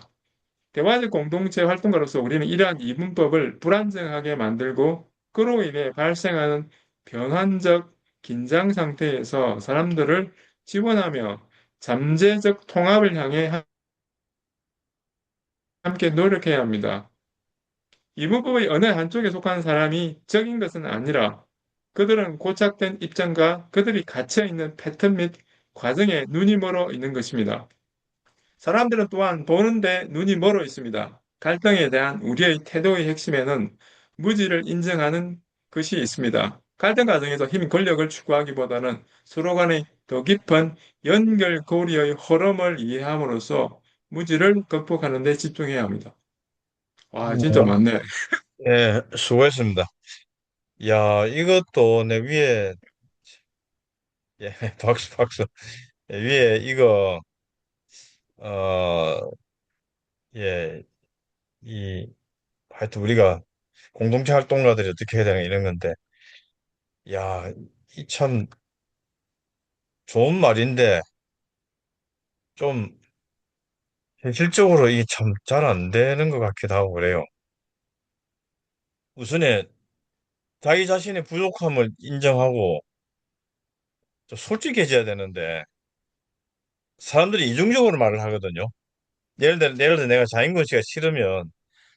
[SPEAKER 1] 대화적 공동체 활동가로서 우리는 이러한 이분법을 불안정하게 만들고 그로 인해 발생하는 변환적 긴장 상태에서 사람들을 지원하며 잠재적 통합을 향해 함께 노력해야 합니다. 이분법의 어느 한쪽에 속한 사람이 적인 것은 아니라 그들은 고착된 입장과 그들이 갇혀있는 패턴 및 과정에 눈이 멀어 있는 것입니다. 사람들은 또한 보는데 눈이 멀어 있습니다. 갈등에 대한 우리의 태도의 핵심에는 무지를 인정하는 것이 있습니다. 갈등 과정에서 힘, 권력을 추구하기보다는 서로 간의 더 깊은 연결고리의 흐름을 이해함으로써 무지를 극복하는 데 집중해야 합니다. 와, 진짜
[SPEAKER 2] 어,
[SPEAKER 1] 많네.
[SPEAKER 2] 예, 수고했습니다. 야, 이것도 내 위에, 예, 박수, 박수. 예, 위에 이거, 어, 예, 하여튼 우리가 공동체 활동가들이 어떻게 해야 되나 이런 건데, 야, 이 참 좋은 말인데, 좀 현실적으로 이게 참 잘 안 되는 것 같기도 하고 그래요. 우선에 자기 자신의 부족함을 인정하고 좀 솔직해져야 되는데, 사람들이 이중적으로 말을 하거든요. 예를 들어 내가 자인군 씨가 싫으면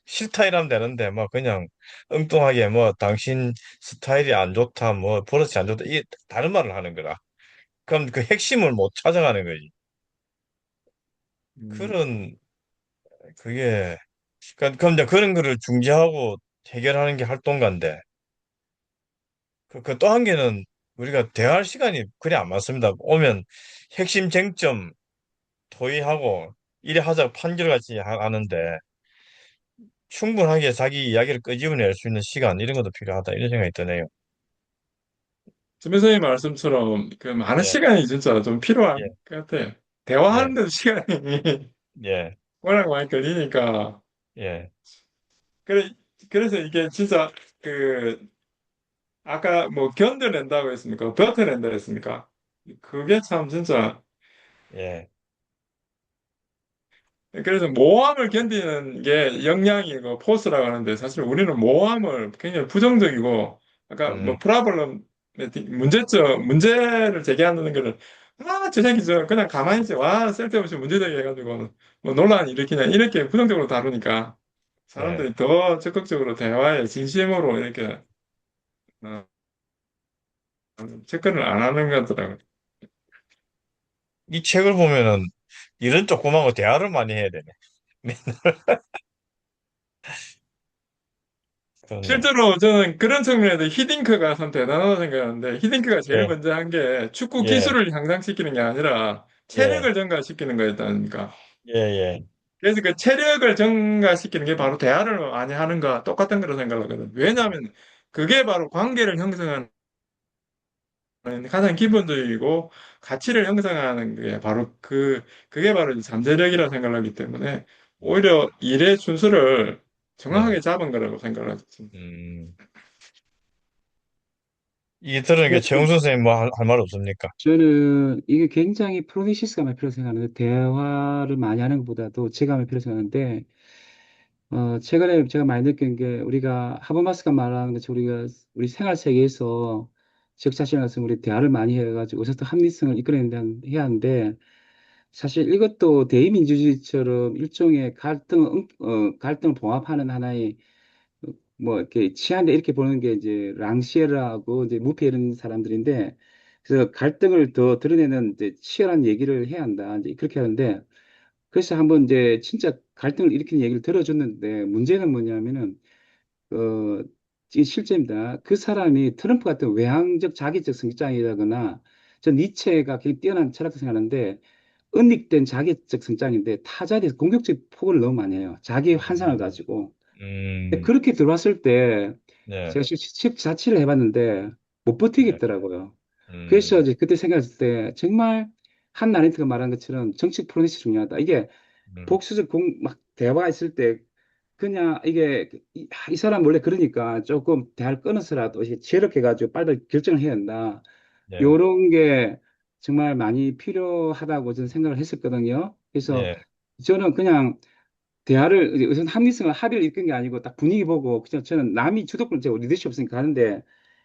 [SPEAKER 2] 싫다 이러면 되는데, 뭐 그냥 엉뚱하게 뭐 당신 스타일이 안 좋다, 뭐 버릇이 안 좋다, 이 다른 말을 하는 거라. 그럼 그 핵심을 못 찾아가는 거지.
[SPEAKER 1] 음,
[SPEAKER 2] 그런, 그게, 그럼 이제 그런 거를 중재하고 해결하는 게 활동가인데, 그 또 한 개는 우리가 대화할 시간이 그리 안 많습니다. 오면 핵심 쟁점 토의하고 이래 하자고 판결같이 하는데, 충분하게 자기 이야기를 끄집어낼 수 있는 시간, 이런 것도 필요하다, 이런 생각이 드네요.
[SPEAKER 1] 지 선생님 말씀처럼 그 많은
[SPEAKER 2] 예,
[SPEAKER 1] 시간이 진짜 좀 필요한
[SPEAKER 2] 예,
[SPEAKER 1] 것 같아요.
[SPEAKER 2] 예,
[SPEAKER 1] 대화하는데도 시간이
[SPEAKER 2] 예,
[SPEAKER 1] 워낙 많이 걸리니까.
[SPEAKER 2] 예,
[SPEAKER 1] 그래, 그래서 이게 진짜 그 아까 뭐 견뎌낸다고 했습니까? 버텨낸다 했습니까? 그게 참 진짜
[SPEAKER 2] 예,
[SPEAKER 1] 그래서 모함을 견디는 게 역량이고 포스라고 하는데 사실 우리는 모함을 굉장히 부정적이고 아까 뭐
[SPEAKER 2] 음,
[SPEAKER 1] 프라블럼 문제를 제기하는 거를 저 새끼 저 그냥 가만히 있지 와 쓸데없이 문제제기 해가지고 뭐 논란 일으키냐 이렇게 부정적으로 다루니까
[SPEAKER 2] 예.
[SPEAKER 1] 사람들이 더 적극적으로 대화에 진심으로 이렇게 어, 접근을 안 하는 거더라고요.
[SPEAKER 2] 이 책을 보면은 이런 조그만 거 대화를 많이 해야 되네. 그렇네.
[SPEAKER 1] 실제로 저는 그런 측면에서 히딩크가 참 대단하다고 생각하는데 히딩크가 제일
[SPEAKER 2] 예,
[SPEAKER 1] 먼저 한 게 축구
[SPEAKER 2] 예,
[SPEAKER 1] 기술을 향상시키는 게 아니라
[SPEAKER 2] 예,
[SPEAKER 1] 체력을 증가시키는 거였다니까.
[SPEAKER 2] 예, 예,
[SPEAKER 1] 그래서 그 체력을 증가시키는 게 바로 대화를 많이 하는 거와 똑같은 거로 생각하거든. 왜냐하면 그게 바로 관계를 형성하는 가장 기본적이고 가치를 형성하는 게 바로 그게 바로 이제 잠재력이라 생각하기 때문에 오히려 일의 순서를
[SPEAKER 2] 예.
[SPEAKER 1] 정확하게 잡은 거라고 생각을 하지.
[SPEAKER 2] 음, 이게 들으니까
[SPEAKER 4] 네,
[SPEAKER 2] 최용 선생님 뭐 할 말 없습니까?
[SPEAKER 4] 저는 이게 굉장히 프로니시스가 많이 필요하다고 생각하는데, 대화를 많이 하는 것보다도 제가 많이 필요하다고 생각하는데, 최근에 제가 많이 느낀 게, 우리가 하버마스가 말하는 것처럼 우리 생활 세계에서 적자신을 가서 우리 대화를 많이 해가지고 의사소 합리성을 해야 하는데, 사실 이것도 대의민주주의처럼 일종의 갈등을 봉합하는 하나의 뭐 이렇게 치안대 이렇게 보는 게 이제 랑시에르하고 이제 무페 이런 사람들인데, 그래서 갈등을 더 드러내는 이제 치열한 얘기를 해야 한다 이제 그렇게 하는데, 그래서 한번 이제 진짜 갈등을 일으키는 얘기를 들어줬는데, 문제는 뭐냐면은 어 이게 실제입니다. 그 사람이 트럼프 같은 외향적 자기적 성장이라거나 저 니체가 굉장히 뛰어난 철학자 생각하는데 은닉된 자기적 성장인데 타자에 대해서 공격적 폭언을 너무 많이 해요. 자기 환상을
[SPEAKER 2] 음,
[SPEAKER 4] 가지고. 근데
[SPEAKER 2] 음,
[SPEAKER 4] 그렇게 들어왔을 때
[SPEAKER 2] 네,
[SPEAKER 4] 제가 실 자취를 해봤는데 못
[SPEAKER 2] 네,
[SPEAKER 4] 버티겠더라고요. 그래서
[SPEAKER 2] 음,
[SPEAKER 4] 이제 그때 생각했을 때 정말 한 나린트가 말한 것처럼 정치 프로세스 중요하다. 이게
[SPEAKER 2] 음,
[SPEAKER 4] 복수적 막 대화가 있을 때 그냥 이게 이 사람 원래 그러니까 조금 대화를 끊어서라도 이렇게 지혜롭게 해가지고 빨리 결정을 해야 된다.
[SPEAKER 2] 네,
[SPEAKER 4] 요런 게 정말 많이 필요하다고 저는 생각을 했었거든요. 그래서
[SPEAKER 2] 네,
[SPEAKER 4] 저는 그냥 대화를 이제 우선 합리성을 합의를 이끈 게 아니고 딱 분위기 보고 그냥 저는 남이 주도권 제가 리더십 없으니까 하는데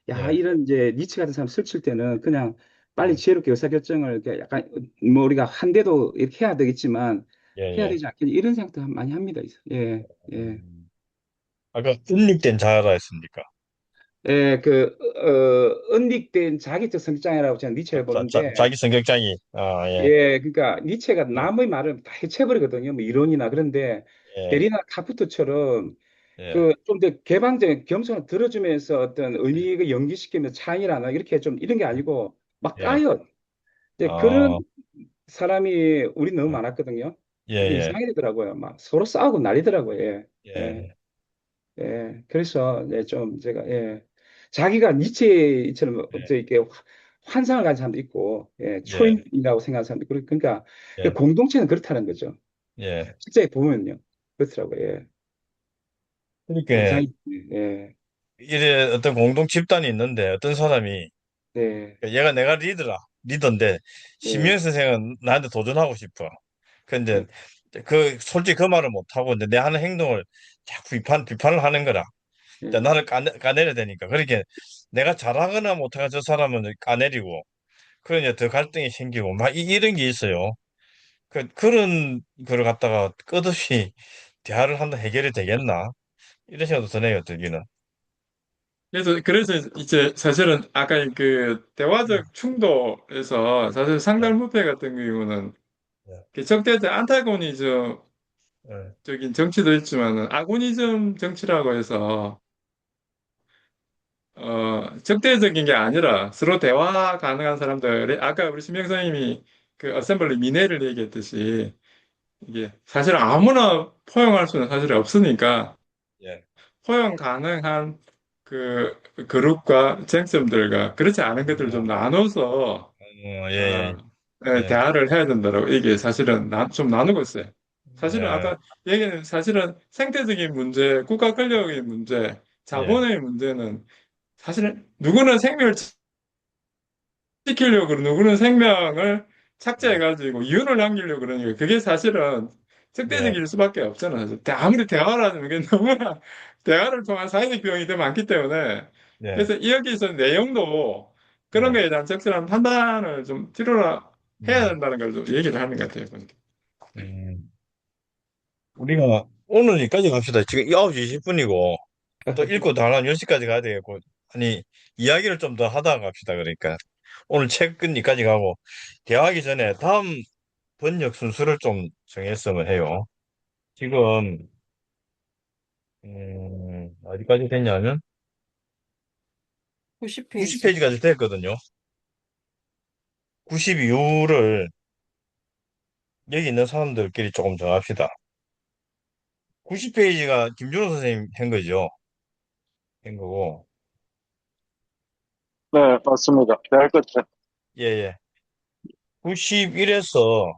[SPEAKER 4] 야
[SPEAKER 2] 네,
[SPEAKER 4] 이런 이제 니치 같은 사람 설칠 때는 그냥 빨리
[SPEAKER 2] 네,
[SPEAKER 4] 지혜롭게 의사결정을 이렇게 약간 뭐 우리가 한 대도 이렇게 해야 되겠지만
[SPEAKER 2] 예,
[SPEAKER 4] 해야
[SPEAKER 2] 예.
[SPEAKER 4] 되지 않겠냐 이런 생각도 많이 합니다. 예, 예.
[SPEAKER 2] 아까 은닉된 자아라 했습니까?
[SPEAKER 4] 예, 은닉된 자기적 성장이라고 저는 니체를 보는데,
[SPEAKER 2] 자기 성격장이, 아, 예,
[SPEAKER 4] 예, 그러니까 니체가
[SPEAKER 2] 예,
[SPEAKER 4] 남의 말을 다 해쳐버리거든요. 뭐 이론이나 그런데
[SPEAKER 2] 예,
[SPEAKER 4] 베리나 카푸토처럼
[SPEAKER 2] 예,
[SPEAKER 4] 그 좀 더 개방적인 겸손을 들어주면서 어떤 의미를 연기시키면서 차이나 이렇게 좀 이런 게 아니고 막
[SPEAKER 2] 예,
[SPEAKER 4] 까요. 이제 그런
[SPEAKER 2] 어,
[SPEAKER 4] 사람이 우리 너무
[SPEAKER 2] 어,
[SPEAKER 4] 많았거든요.
[SPEAKER 2] 예,
[SPEAKER 4] 그게
[SPEAKER 2] 예,
[SPEAKER 4] 이상하더라고요. 막 서로 싸우고 난리더라고요. 예, 예,
[SPEAKER 2] 예,
[SPEAKER 4] 예. 그래서 예, 좀 제가 예. 자기가 니체처럼
[SPEAKER 2] 예,
[SPEAKER 4] 저 이렇게 환상을 가진 사람도 있고, 예,
[SPEAKER 2] 예,
[SPEAKER 4] 초인이라고 생각하는 사람도 있고, 그러니까 그
[SPEAKER 2] 예,
[SPEAKER 4] 공동체는 그렇다는 거죠.
[SPEAKER 2] 예.
[SPEAKER 4] 실제 보면요. 그렇더라고요. 예.
[SPEAKER 2] 그러니까,
[SPEAKER 4] 이상이, 예,
[SPEAKER 2] 이래 어떤 공동 집단이 있는데 어떤 사람이
[SPEAKER 4] 네,
[SPEAKER 2] 얘가 내가 리더인데
[SPEAKER 4] 네,
[SPEAKER 2] 심리학 선생은 나한테 도전하고 싶어. 근데
[SPEAKER 4] 네,
[SPEAKER 2] 그 솔직히 그 말을 못 하고 근데 내 하는 행동을 자꾸 비판을 하는 거라.
[SPEAKER 4] 네,
[SPEAKER 2] 근데 나를 까내려 되니까 그렇게 내가 잘하거나 못하거나 저 사람은 까내리고 그러니 더 갈등이 생기고 막 이런 게 있어요. 그런 거를 갖다가 끝없이 대화를 한다 해결이 되겠나? 이런 생각도 드네요, 들기는.
[SPEAKER 1] 그래서 이제 사실은 아까 그 대화적 충돌에서 사실
[SPEAKER 2] 네,
[SPEAKER 1] 상달무패 같은 경우는
[SPEAKER 2] 네,
[SPEAKER 1] 그 적대적 안타고니즘적인
[SPEAKER 2] 네,
[SPEAKER 1] 정치도 있지만은 아고니즘 정치라고 해서 적대적인 게 아니라 서로 대화 가능한 사람들 아까 우리 신명 선생님이 그 어셈블리 미네를 얘기했듯이 이게 사실 아무나 포용할 수는 사실 없으니까
[SPEAKER 2] 예,
[SPEAKER 1] 포용 가능한 그 그룹과 쟁점들과 그렇지 않은 것들을 좀 나눠서
[SPEAKER 2] 예,
[SPEAKER 1] 어,
[SPEAKER 2] 예,
[SPEAKER 1] 대화를 해야 된다고 이게 사실은 좀 나누고 있어요. 사실은
[SPEAKER 2] 예,
[SPEAKER 1] 아까 얘기는 사실은 생태적인 문제, 국가 권력의 문제,
[SPEAKER 2] 예,
[SPEAKER 1] 자본의 문제는 사실은 누구는 생명을 지키려고 그러고 누구는 생명을
[SPEAKER 2] 예,
[SPEAKER 1] 착취해가지고 이윤을 남기려고 그러니까 그게 사실은
[SPEAKER 2] 예,
[SPEAKER 1] 적대적일 수밖에 없잖아. 사실. 아무리 대화를 하면 그게 너무나 대화를 통한 사회적 비용이 더 많기 때문에
[SPEAKER 2] 예,
[SPEAKER 1] 그래서 여기서 내용도 그런
[SPEAKER 2] 예.
[SPEAKER 1] 거에 대한 적절한 판단을 좀 필요로 해야
[SPEAKER 2] 음,
[SPEAKER 1] 된다는 걸 좀 얘기를 하는 것 같아요. 보니까.
[SPEAKER 2] 음. 우리가 오늘 여기까지 갑시다. 지금 9시 20분이고, 또 읽고 다 하면 10시까지 가야 되겠고, 아니, 이야기를 좀 더 하다가 갑시다. 그러니까. 오늘 책 끝니까지 가고, 대화하기 전에 다음 번역 순서를 좀 정했으면 해요. 지금, 어디까지 됐냐면,
[SPEAKER 3] 90페이지.
[SPEAKER 2] 90페이지까지 됐거든요. 90 이후를 여기 있는 사람들끼리 조금 정합시다. 90페이지가 김준호 선생님 한 거죠. 한 거고,
[SPEAKER 5] 네, 맞습니다. 대할 끝에.
[SPEAKER 2] 예, 예. 91에서,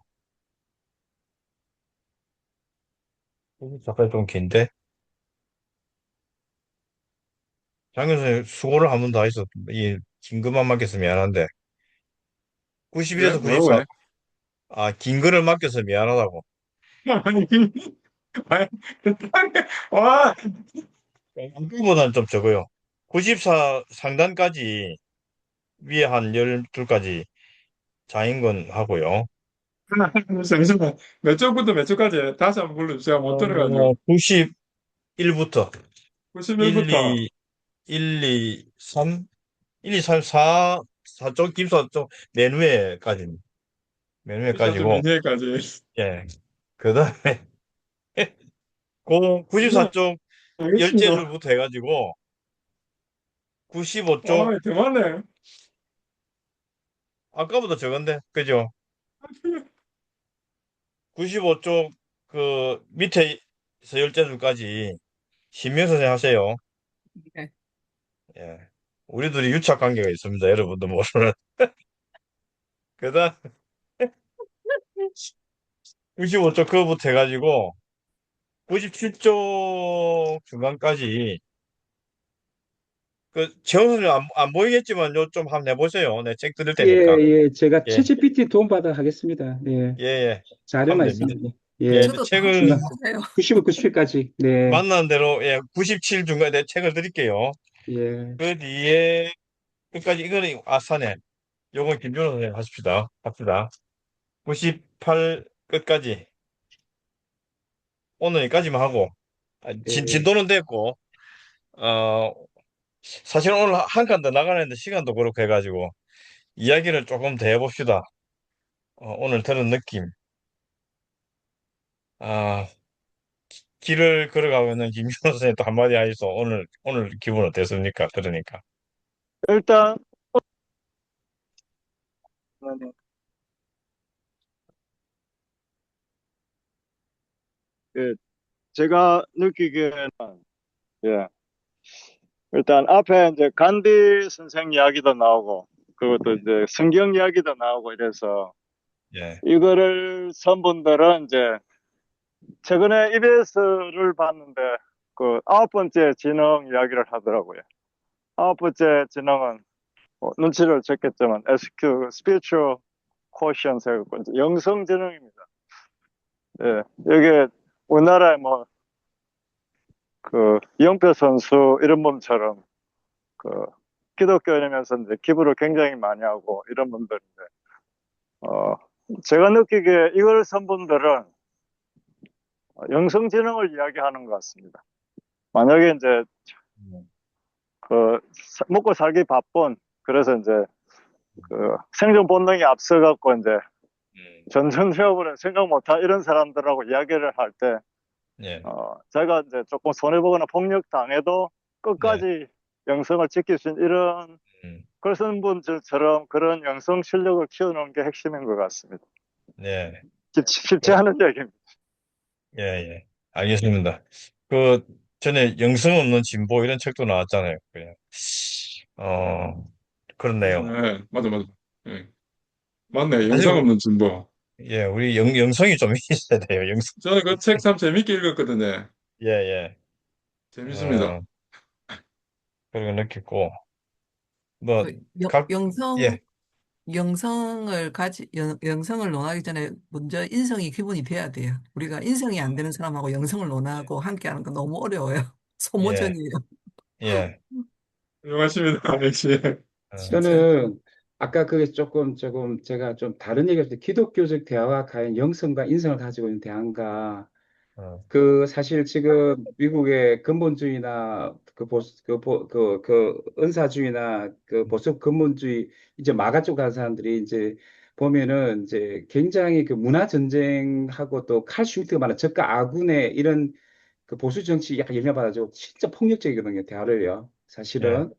[SPEAKER 2] 잠깐 좀 긴데? 장교 선생님 수고를 한 번 더 하셨, 긴 것만 맡겨서 미안한데.
[SPEAKER 1] 네?
[SPEAKER 2] 91에서
[SPEAKER 1] 뭐라고
[SPEAKER 2] 94,
[SPEAKER 1] 해?
[SPEAKER 2] 긴 거를 맡겨서 미안하다고.
[SPEAKER 1] 아니, 아니, 와,
[SPEAKER 2] 한국보다는 좀 적어요. 94 상단까지, 위에 한 12가지 자인건 하고요.
[SPEAKER 1] 잠시만. 몇 쪽부터 몇 쪽까지 다시 한번 불러주세요. 못 들어가지고.
[SPEAKER 2] 91부터 1,
[SPEAKER 1] 91부터
[SPEAKER 2] 2, 1, 2, 3, 1, 2, 3, 4, 4쪽, 김사쪽 맨 위에까지, 맨
[SPEAKER 1] 14점
[SPEAKER 2] 위에까지고,
[SPEAKER 1] 이내까지.
[SPEAKER 2] 예. 그 다음에, 그
[SPEAKER 1] 이거
[SPEAKER 2] 94쪽
[SPEAKER 1] 알겠습니다.
[SPEAKER 2] 10제들부터 해가지고, 95쪽,
[SPEAKER 1] 더 많네.
[SPEAKER 2] 아까보다 적은데, 그죠? 95쪽 그 밑에서 열째 줄까지 신명 선생 하세요.
[SPEAKER 3] 네.
[SPEAKER 2] 예. 우리 둘이 유착 관계가 있습니다. 여러분도 모르는. 그다음 95쪽 그거부터 해가지고 97쪽 중간까지 그 재원 선생 안 보이겠지만 요 좀 한번 해보세요. 내 책 드릴
[SPEAKER 4] 예,
[SPEAKER 2] 테니까.
[SPEAKER 4] 예, 제가
[SPEAKER 2] 예,
[SPEAKER 4] 챗GPT 도움받아 하겠습니다. 예,
[SPEAKER 2] 예, 예. 하면
[SPEAKER 4] 자료만
[SPEAKER 2] 됩니다.
[SPEAKER 4] 있으면.
[SPEAKER 2] 예,
[SPEAKER 4] 예,
[SPEAKER 2] 내
[SPEAKER 3] 저도 다
[SPEAKER 2] 책을
[SPEAKER 4] 중간
[SPEAKER 3] 맞아요.
[SPEAKER 4] 95, 97까지. 네,
[SPEAKER 2] 만나는 대로 예, 97 중간에 내 책을 드릴게요.
[SPEAKER 4] 예,
[SPEAKER 2] 그 뒤에 끝까지 이거는 아싸네. 요건 김준호 선생님 하십시다. 합시다. 98 끝까지 오늘 여기까지만 하고
[SPEAKER 4] 예,
[SPEAKER 2] 진도는 됐고 어 사실 오늘 한 칸 더 나가는데 시간도 그렇고 해가지고 이야기를 조금 더 해봅시다. 오늘 들은 느낌. 아 길을 걸어가고 있는 김준호 선생님 또 한마디 하셔서 오늘 기분 어땠습니까? 들으니까.
[SPEAKER 5] 일단 그 제가 느끼기에는 예, 일단 앞에 이제 간디 선생 이야기도 나오고 그것도 이제 성경 이야기도 나오고 이래서
[SPEAKER 2] 예,
[SPEAKER 5] 이거를 선분들은 이제 최근에 EBS를 봤는데 그 아홉 번째 지능 이야기를 하더라고요. 아홉 번째 지능은 눈치를 챘겠지만 SQ, Spiritual Quotient 해갖고 이제 영성 지능입니다. 예, 이게 우리나라에 뭐 그 이영표 선수 이런 분처럼 그 기독교인이면서 이제 기부를 굉장히 많이 하고 이런 분들인데 어 제가 느끼기에 이걸 선 분들은 영성지능을 이야기하는 것 같습니다. 만약에 이제 그 먹고 살기 바쁜 그래서 이제 그 생존 본능이 앞서갖고 이제
[SPEAKER 2] 음,
[SPEAKER 5] 전전지어버려 생각 못한 이런 사람들하고 이야기를 할 때
[SPEAKER 2] 예,
[SPEAKER 5] 제가 이제 조금 손해보거나 폭력 당해도
[SPEAKER 2] 예,
[SPEAKER 5] 끝까지 영성을 지킬 수 있는 이런
[SPEAKER 2] 음,
[SPEAKER 5] 그런 분들처럼 그런 영성 실력을 키우는 게 핵심인 것 같습니다.
[SPEAKER 2] 예,
[SPEAKER 5] 쉽지
[SPEAKER 2] 그,
[SPEAKER 5] 않은 얘기입니다.
[SPEAKER 2] 예, 예. 알겠습니다. 그 전에 영성 없는 진보 이런 책도 나왔잖아요. 그냥 어 그렇네요.
[SPEAKER 1] 네, 맞아, 맞아. 예. 맞네.
[SPEAKER 2] 사실
[SPEAKER 1] 영상 없는 진보.
[SPEAKER 2] 예, 우리 영성이 좀 있어야 돼요. 영성.
[SPEAKER 1] 저는 그 책 참 재밌게 읽었거든요.
[SPEAKER 2] 예, 예.
[SPEAKER 1] 재밌습니다.
[SPEAKER 2] 어, 그리고 느꼈고 뭐
[SPEAKER 3] 그
[SPEAKER 2] 각 예,
[SPEAKER 3] 영성을 논하기 전에 먼저 인성이 기본이 돼야 돼요. 우리가 인성이 안 되는 사람하고 영성을 논하고 함께 하는 건 너무 어려워요.
[SPEAKER 2] 예,
[SPEAKER 3] 소모전이에요.
[SPEAKER 2] 예.
[SPEAKER 1] 훌륭하십니다, 역시.
[SPEAKER 2] 어,
[SPEAKER 3] 진짜.
[SPEAKER 4] 저는 아까 그게 조금 제가 좀 다른 얘기할 때 기독교적 대화가 과연 영성과 인성을 가지고 있는 대화인가.
[SPEAKER 2] 어,
[SPEAKER 4] 그 사실 지금 미국의 근본주의나 그 은사주의나 그 보수 근본주의 이제 마가 쪽 가는 사람들이 이제 보면은 이제 굉장히 그 문화 전쟁하고 또 칼 슈미트가 말하는 적과 아군의 이런 그 보수 정치 약간 영향받아가지고 진짜 폭력적이거든요 대화를요
[SPEAKER 2] 예,
[SPEAKER 4] 사실은.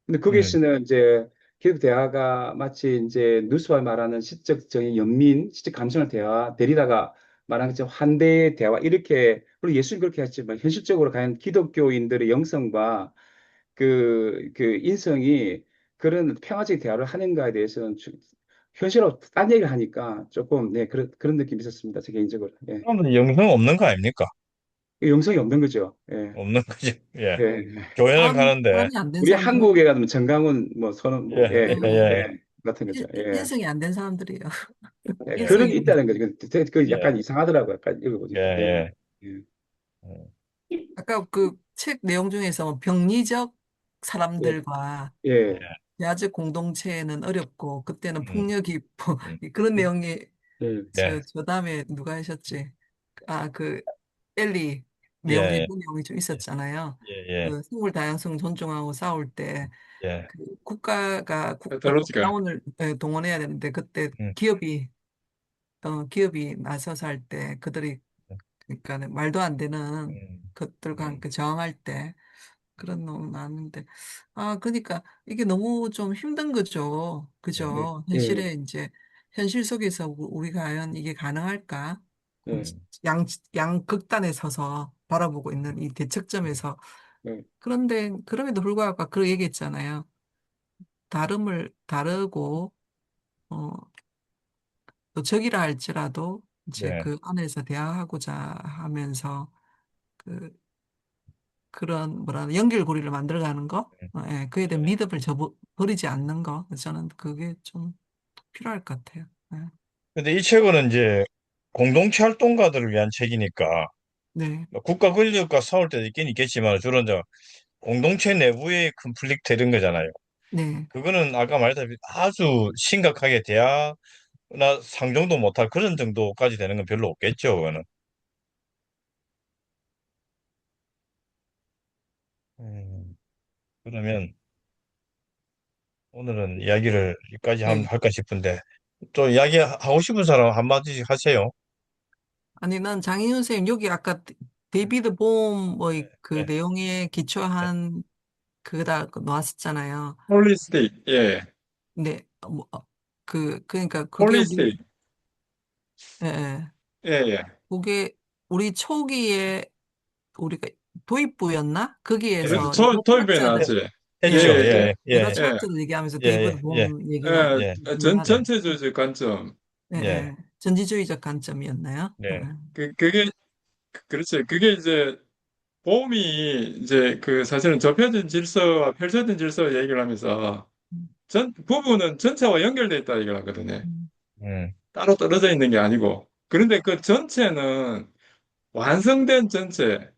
[SPEAKER 4] 근데
[SPEAKER 2] 음,
[SPEAKER 4] 거기서는 이제 기독 대화가 마치 이제 누스와 말하는 시적적인 연민, 시적 감성을 대화, 데리다가 말하는 것처럼 환대의 대화 이렇게 물론 예수님 그렇게 했지만 현실적으로 과연 기독교인들의 영성과 그 인성이 그런 평화적인 대화를 하는가에 대해서는 현실로 딴 얘기를 하니까 조금 네 그런 느낌이 있었습니다. 제 개인적으로. 예.
[SPEAKER 2] 그러면 영성 없는 거 아닙니까?
[SPEAKER 4] 영성이 없는 거죠. 예.
[SPEAKER 2] 없는 거지. 예.
[SPEAKER 4] 예.
[SPEAKER 2] 교회는 가는데
[SPEAKER 3] 사람이 안 된
[SPEAKER 4] 우리
[SPEAKER 3] 사람들은
[SPEAKER 4] 한국에 가면 정강훈 뭐 선언 뭐
[SPEAKER 2] 예,
[SPEAKER 4] 예,
[SPEAKER 2] 예,
[SPEAKER 4] 그런
[SPEAKER 2] 예,
[SPEAKER 4] 예, 같은 거죠. 예.
[SPEAKER 3] 인성이 안 된 사람들이에요.
[SPEAKER 4] 예, 그런
[SPEAKER 3] 인성이
[SPEAKER 4] 게
[SPEAKER 3] 좀
[SPEAKER 4] 있다는 거죠. 그
[SPEAKER 2] 예,
[SPEAKER 4] 약간 이상하더라고요. 약간
[SPEAKER 2] 예,
[SPEAKER 4] 읽어보니까. 예.
[SPEAKER 2] 예.
[SPEAKER 4] 예.
[SPEAKER 2] 음,
[SPEAKER 3] 아까 그 책 내용 중에서 뭐 병리적
[SPEAKER 4] 예.
[SPEAKER 3] 사람들과
[SPEAKER 2] 예,
[SPEAKER 4] 예.
[SPEAKER 3] 야적 공동체는 어렵고 그때는
[SPEAKER 2] 음,
[SPEAKER 3] 폭력이
[SPEAKER 2] 음,
[SPEAKER 3] 그런 내용이
[SPEAKER 4] 예.
[SPEAKER 2] 예,
[SPEAKER 3] 저 다음에 누가 하셨지? 아, 그 엘리 내용 중에
[SPEAKER 2] 예,
[SPEAKER 3] 그 내용이 좀 있었잖아요.
[SPEAKER 2] 예, 예,
[SPEAKER 3] 그 생물 다양성 존중하고 싸울 때
[SPEAKER 2] 예,
[SPEAKER 3] 그 국가가
[SPEAKER 1] 페타로지가.
[SPEAKER 3] 자원을 동원해야 되는데 그때
[SPEAKER 2] 음,
[SPEAKER 3] 기업이 나서서 할 때 그들이 그러니까 말도 안 되는
[SPEAKER 2] 음,
[SPEAKER 3] 것들과
[SPEAKER 2] 음,
[SPEAKER 3] 함께 저항할 때 그런 놈 나는데. 아, 그러니까 이게 너무 좀 힘든 거죠.
[SPEAKER 4] 네,
[SPEAKER 3] 그죠?
[SPEAKER 4] 예, 예,
[SPEAKER 3] 현실에 이제, 현실 속에서 우리가 과연 이게 가능할까? 음,
[SPEAKER 4] 예,
[SPEAKER 3] 양 극단에 서서 바라보고 있는 이 대척점에서.
[SPEAKER 4] 예,
[SPEAKER 3] 그런데, 그럼에도 불구하고 아까 그 얘기했잖아요. 다르고, 어, 또 적이라 할지라도 이제
[SPEAKER 2] 네.
[SPEAKER 3] 그 안에서 대화하고자 하면서 그 그런 뭐라 연결고리를 만들어가는 거, 예, 그에 대한 믿음을 버리지 않는 거, 저는 그게 좀 필요할 것 같아요. 예.
[SPEAKER 2] 근데 이 책은 이제 공동체 활동가들을 위한 책이니까
[SPEAKER 3] 네,
[SPEAKER 2] 뭐 국가 권력과 싸울 때도 있긴 있겠지만 주로 이제 공동체 내부의 컨플릭트 이런 거잖아요.
[SPEAKER 3] 네.
[SPEAKER 2] 그거는 아까 말했다시피 아주 심각하게 대화나 상종도 못할 그런 정도까지 되는 건 별로 없겠죠, 그거는. 음, 그러면 오늘은 이야기를 여기까지
[SPEAKER 3] 네.
[SPEAKER 2] 할까 싶은데 또 이야기 하고 싶은 사람 한마디씩 하세요.
[SPEAKER 3] 아니, 난 장인훈 선생님 여기 아까 데이비드 보험의 그
[SPEAKER 2] 네,
[SPEAKER 3] 내용에
[SPEAKER 2] 네.
[SPEAKER 3] 기초한 그다 나왔었잖아요.
[SPEAKER 1] 홀리스틱, 예.
[SPEAKER 3] 네, 그러니까 그게 우리,
[SPEAKER 1] 홀리스틱,
[SPEAKER 3] 예, 예.
[SPEAKER 1] 예, 예.
[SPEAKER 3] 그게 우리 초기에 우리가 도입부였나?
[SPEAKER 2] 그래서
[SPEAKER 3] 거기에서
[SPEAKER 1] 토익부에
[SPEAKER 3] 여러
[SPEAKER 2] 해-
[SPEAKER 1] 나왔지. 예,
[SPEAKER 2] 했죠.
[SPEAKER 1] 예,
[SPEAKER 2] 예,
[SPEAKER 3] 여러
[SPEAKER 2] 예,
[SPEAKER 1] 예.
[SPEAKER 3] 차원들을 얘기하면서
[SPEAKER 2] 예,
[SPEAKER 3] 데이비드
[SPEAKER 2] 예, 예,
[SPEAKER 3] 봄 얘기를
[SPEAKER 1] 예,
[SPEAKER 2] 예,
[SPEAKER 3] 하는,
[SPEAKER 1] 전체주의 관점.
[SPEAKER 3] 예,
[SPEAKER 2] 예,
[SPEAKER 3] 예. 전지주의적 관점이었나요? 예.
[SPEAKER 2] 네,
[SPEAKER 1] 그게, 그렇지. 그게 이제, 보험이 이제 그 사실은 접혀진 질서와 펼쳐진 질서 얘기를 하면서 부부는 전체와 연결돼 있다 얘기를 하거든요.
[SPEAKER 3] 음,
[SPEAKER 2] 음,
[SPEAKER 1] 따로 떨어져 있는 게 아니고. 그런데 그 전체는 완성된 전체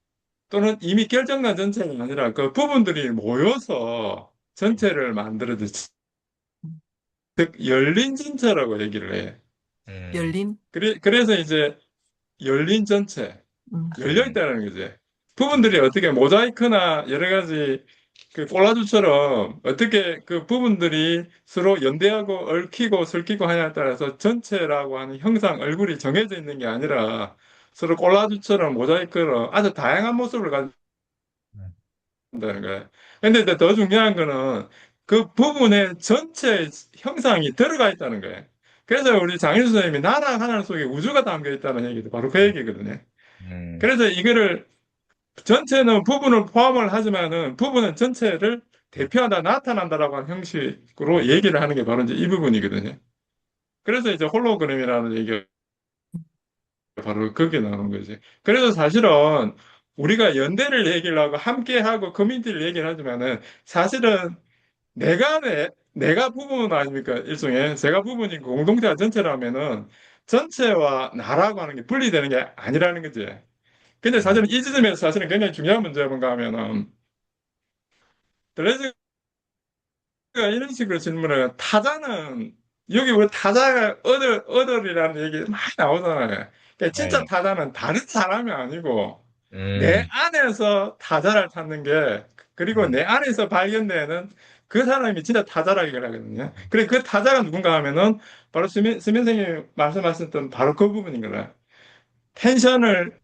[SPEAKER 1] 또는 이미 결정난 전체가 아니라 그 부분들이 모여서 전체를 만들어듯이
[SPEAKER 3] 음.
[SPEAKER 1] 즉 열린 전체라고 얘기를 해.
[SPEAKER 2] 음,
[SPEAKER 3] 열린?
[SPEAKER 1] 그래서 이제 열린 전체,
[SPEAKER 3] 음,
[SPEAKER 1] 열려
[SPEAKER 2] 음,
[SPEAKER 1] 있다는 거지. 부분들이 어떻게 모자이크나 여러 가지 그 콜라주처럼 어떻게 그 부분들이 서로 연대하고 얽히고 설키고 하냐에 따라서 전체라고 하는 형상, 얼굴이 정해져 있는 게 아니라 서로 콜라주처럼 모자이크로 아주 다양한 모습을
[SPEAKER 2] 음,
[SPEAKER 1] 가진다는 거예요. 근데 이제 더 중요한 거는 그 부분의 전체 형상이 들어가 있다는 거예요. 그래서 우리 장인수 선생님이 나라 하나 속에 우주가 담겨 있다는 얘기도 바로 그 얘기거든요.
[SPEAKER 2] 음,
[SPEAKER 1] 그래서 이거를 전체는 부분을 포함을 하지만은 부분은 전체를 대표하다 나타난다라고 하는 형식으로 얘기를 하는 게 바로 이제 이 부분이거든요. 그래서 이제 홀로그램이라는 얘기가 바로 거기에 나오는 거지. 그래서 사실은 우리가 연대를 얘기를 하고 함께하고 커뮤니티를 얘기를 하지만은 사실은 내가 부분 아닙니까? 일종의 제가 부분이고 공동체가 전체라면은 전체와 나라고 하는 게 분리되는 게 아니라는 거지. 근데
[SPEAKER 2] 음,
[SPEAKER 1] 사실은 이 지점에서 사실은 굉장히 중요한 문제가 뭔가 하면은 드레즈가 이런 식으로 질문을 타자는 여기 왜 타자가 어들이라는 얘기 많이 나오잖아요. 그러니까 진짜
[SPEAKER 2] 네,
[SPEAKER 1] 타자는 다른 사람이 아니고 내
[SPEAKER 2] 음,
[SPEAKER 1] 안에서 타자를 찾는 게 그리고
[SPEAKER 2] 음,
[SPEAKER 1] 내 안에서 발견되는 그 사람이 진짜 타자라고 얘기를 하거든요. 그래 그 타자가 누군가 하면은 바로 수민 선생님이 말씀하셨던 바로 그 부분인 거예요. 텐션을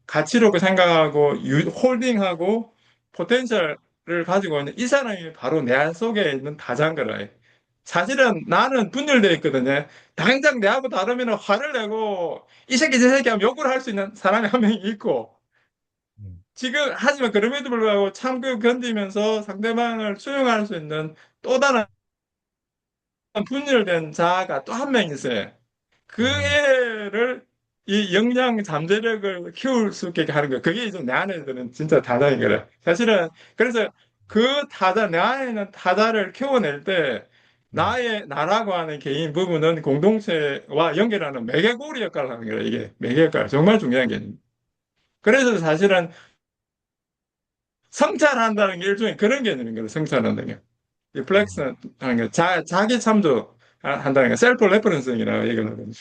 [SPEAKER 1] 가치로 생각하고 홀딩하고 포텐셜을 가지고 있는 이 사람이 바로 내 안 속에 있는 다자인 거라. 사실은 나는 분열되어 있거든요. 당장 내하고 다르면 화를 내고 이 새끼 저 새끼 하면 욕을 할 수 있는 사람이 한 명이 있고
[SPEAKER 2] 음,
[SPEAKER 1] 지금 하지만 그럼에도 불구하고 참고 견디면서 상대방을 수용할 수 있는 또 다른 분열된 자아가 또 한 명 있어요. 그
[SPEAKER 2] 음,
[SPEAKER 1] 애를 이 역량 잠재력을 키울 수 있게 하는 거 그게 이제 내 안에 드는 진짜 타자인 거라. 사실은 그래서 그 타자 내 안에 있는 타자를 키워낼 때
[SPEAKER 2] 음,
[SPEAKER 1] 나라고 하는 개인 부분은 공동체와 연결하는 매개고리 역할을 하는 거예요. 이게 매개 역할 정말 중요한 개념. 그래서 사실은 성찰한다는 게 일종의 그런 개념인 거예요. 성찰한다는 게.
[SPEAKER 2] 음,
[SPEAKER 1] 리플렉스 하는 게 자기 참조 한다는 게 셀프 레퍼런싱이라고 얘기를 하거든요.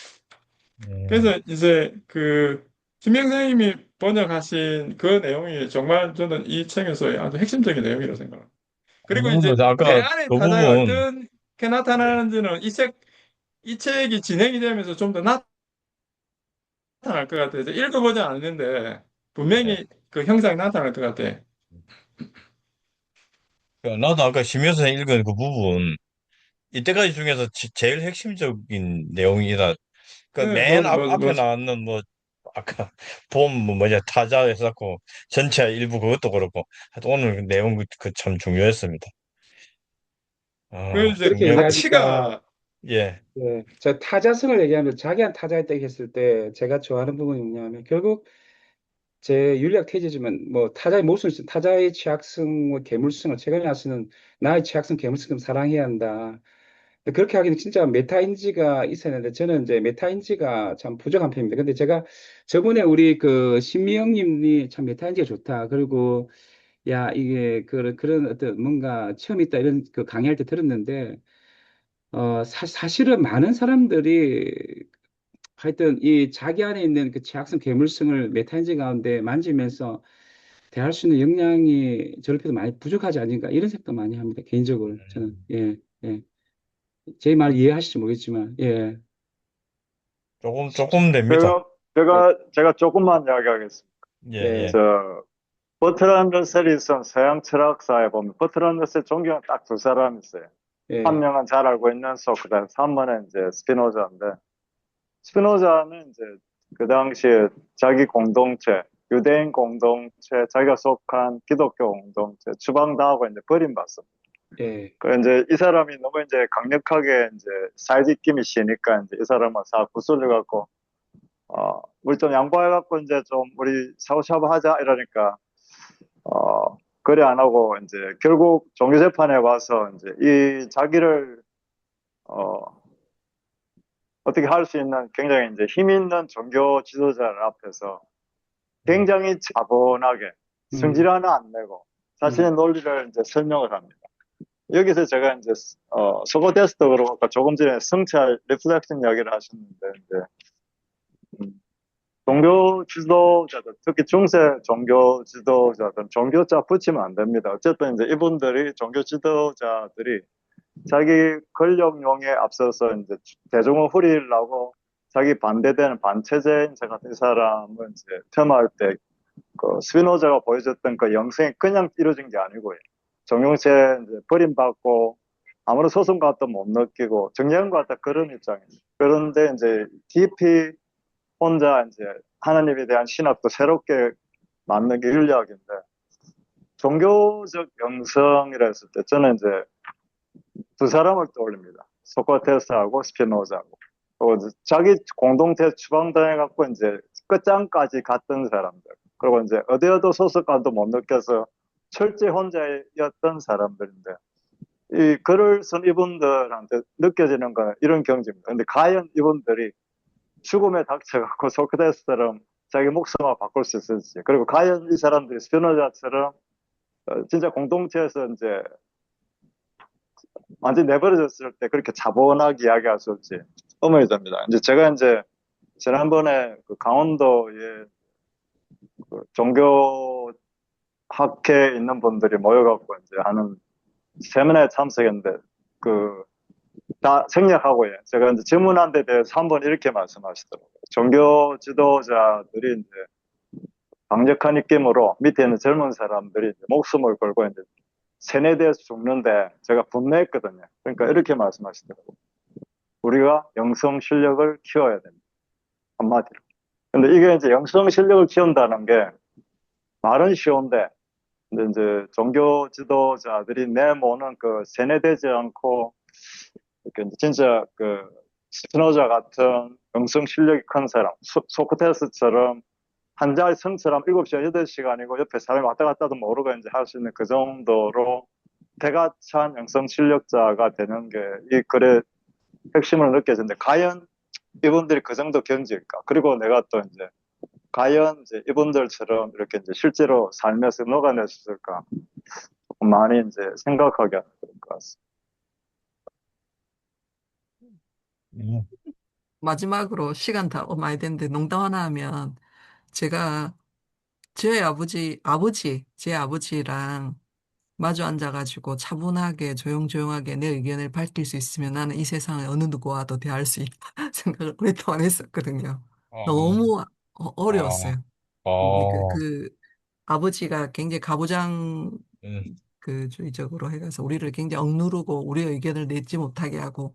[SPEAKER 2] 음.
[SPEAKER 1] 그래서 이제 그 김명 선생님이 번역하신 그 내용이 정말 저는 이 책에서의 아주 핵심적인 내용이라고 생각합니다. 그리고 이제
[SPEAKER 2] 그래서
[SPEAKER 1] 내
[SPEAKER 2] 아까
[SPEAKER 1] 안에
[SPEAKER 2] 그
[SPEAKER 1] 타자가
[SPEAKER 2] 부분,
[SPEAKER 1] 어떻게
[SPEAKER 2] 예,
[SPEAKER 1] 나타나는지는 이 책이 진행이 되면서 좀 더 나타날 것 같아요. 이제 읽어보지 않았는데
[SPEAKER 2] 예,
[SPEAKER 1] 분명히 그 형상이 나타날 것 같아.
[SPEAKER 2] 나도 아까 심해서 읽은 그 부분, 이때까지 중에서 제일 핵심적인 내용이라, 그
[SPEAKER 1] 네,
[SPEAKER 2] 맨
[SPEAKER 1] 맞아, 맞아,
[SPEAKER 2] 앞에
[SPEAKER 1] 맞아.
[SPEAKER 2] 나왔는 뭐, 아까 봄, 뭐 뭐냐, 타자 해갖고, 전체 일부 그것도 그렇고, 하여튼 오늘 그 내용 그 참 중요했습니다.
[SPEAKER 1] 그
[SPEAKER 2] 아,
[SPEAKER 1] 이제
[SPEAKER 4] 그렇게 얘기하니까
[SPEAKER 1] 가치가
[SPEAKER 2] 예.
[SPEAKER 4] 예, 저 타자성을 얘기하면 자기한 타자했다 했을 때 제가 좋아하는 부분이 뭐냐면 결국 제 윤리학 테지지만 뭐 타자의 모순, 타자의 취약성, 뭐 계물성을 최근에 나서는 나의 취약성, 계물성 사랑해야 한다. 근데 그렇게 하기는 진짜 메타인지가 있어야 하는데 저는 이제 메타인지가 참 부족한 편입니다. 근데 제가 저번에 우리 그 신미영님이 참 메타인지가 좋다. 그리고 야 이게 그런 어떤 뭔가 처음 있다 이런 그 강의할 때 들었는데 사실은 많은 사람들이 하여튼 이 자기 안에 있는 그 취약성 계물성을 메타인지 가운데 만지면서 대할 수 있는 역량이 저렇게도 많이 부족하지 않은가 이런 생각도 많이 합니다. 개인적으로 저는 예. 제 말 이해하실지 모르겠지만 예.
[SPEAKER 2] 조금 됩니다.
[SPEAKER 5] 제가,
[SPEAKER 4] 예.
[SPEAKER 5] 제가 조금만 이야기하겠습니다.
[SPEAKER 2] 예,
[SPEAKER 4] 예.
[SPEAKER 2] 예.
[SPEAKER 5] 저, 버트란드 러셀이 쓴 서양 철학사에 보면 버트란드 러셀 존경은 딱 두 사람 있어요. 한
[SPEAKER 4] 예.
[SPEAKER 5] 명은 잘 알고 있는 소크라테스, 한 번은 이제 스피노자인데, 스피노자는 이제 그 당시에 자기 공동체, 유대인 공동체, 자기가 속한 기독교 공동체, 추방당하고 이제 버림받습니다.
[SPEAKER 4] 예.
[SPEAKER 5] 그 이제 이 사람이 너무 이제 강력하게 이제 사회직김이 시니까 이제 이 사람은 사 구슬려 갖고 우리 좀 양보해 갖고 이제 좀 우리 샤브샤브 하자 이러니까 그래 안 하고 이제 결국 종교재판에 와서 이제 이 자기를 어 어떻게 할 수 있는 굉장히 이제 힘 있는 종교 지도자를 앞에서 굉장히 차분하게
[SPEAKER 4] 음.
[SPEAKER 5] 성질 하나 안 내고
[SPEAKER 4] 음.
[SPEAKER 5] 자신의 논리를 이제 설명을 합니다. 여기서 제가 이제 소거테스도 그렇고 아까 조금 전에 성찰 리플렉션 이야기를 하셨는데 이제 음, 종교 지도자들 특히 중세 종교 지도자들 종교자 붙이면 안 됩니다. 어쨌든 이제 이분들이 종교 지도자들이 자기 권력용에 앞서서 이제 대중을 후리려고 자기 반대되는 반체제인 제 같은 사람은 이제 폄하할 때 그 스피노자가 보여줬던 그 영성이 그냥 이루어진 게 아니고요. 정용체 이제 버림받고 아무런 소송감도 못 느끼고 정리한 것 같다 그런 입장이에요. 그런데 이제 깊이 혼자 이제 하나님에 대한 신학도 새롭게 만든 게 윤리학인데 종교적 영성이라 했을 때 저는 이제 두 사람을 떠올립니다. 소크라테스하고 스피노자하고. 자기 공동체 추방당해갖고 이제 끝장까지 갔던 사람들. 그리고 이제 어디에도 소속감도 못 느껴서 철저히 혼자였던 사람들인데, 이 글을 쓴 이분들한테 느껴지는 건 이런 경지입니다. 근데 과연 이분들이 죽음에 닥쳐갖고 소크라테스처럼 자기 목숨을 바꿀 수 있을지, 그리고 과연 이 사람들이 스피노자처럼 진짜 공동체에서 이제 완전히 내버려졌을 때 그렇게 차분하게 이야기할 수 있을지 의문이 듭니다. 이제 제가 이제 지난번에 그 강원도에 그 종교 학회에 있는 분들이 모여갖고 이제 하는 세미나에 참석했는데 그 다 생략하고요. 제가 이제 질문한 데 대해서 한번 이렇게 말씀하시더라고요. 종교 지도자들이 이제 강력한 입김으로 밑에 있는 젊은 사람들이 이제 목숨을 걸고 이제 세뇌돼서 죽는데 제가 분노했거든요. 그러니까 이렇게 말씀하시더라고요. 우리가 영성 실력을 키워야 됩니다. 한마디로. 근데 이게 이제 영성 실력을 키운다는 게 말은 쉬운데 근데 이제 종교 지도자들이 내모는 그 세뇌되지 않고 이렇게 이제 진짜 그 스피노자 같은 영성 실력이 큰 사람, 소크테스처럼 한 자리 성처럼 7시간, 8시간이고 옆에 사람이 왔다 갔다도 모르고 이제 할 수 있는 그 정도로 대가 찬 영성 실력자가 되는 게 이 글의 핵심으로 느껴지는데 과연 이분들이 그 정도 경지일까? 그리고 내가 또 이제 과연 이제 이분들처럼 이렇게 이제 실제로 삶에서 녹아낼 수 있을까? 조금 많이 이제 생각하게 하는 그런 것 같습니다.
[SPEAKER 2] 음.
[SPEAKER 3] 마지막으로 시간 다 많이 됐는데 농담 하나 하면 제가 제 아버지랑 마주 앉아가지고 차분하게 조용조용하게 내 의견을 밝힐 수 있으면 나는 이 세상의 어느 누구와도 대할 수 있다 생각을 오랫동안 했었거든요.
[SPEAKER 2] 어,
[SPEAKER 3] 너무
[SPEAKER 2] 어,
[SPEAKER 3] 어려웠어요. 그,
[SPEAKER 2] 어,
[SPEAKER 3] 그 아버지가 굉장히 가부장
[SPEAKER 2] 음,
[SPEAKER 3] 그 주의적으로 해가서 우리를 굉장히 억누르고 우리의 의견을 내지 못하게 하고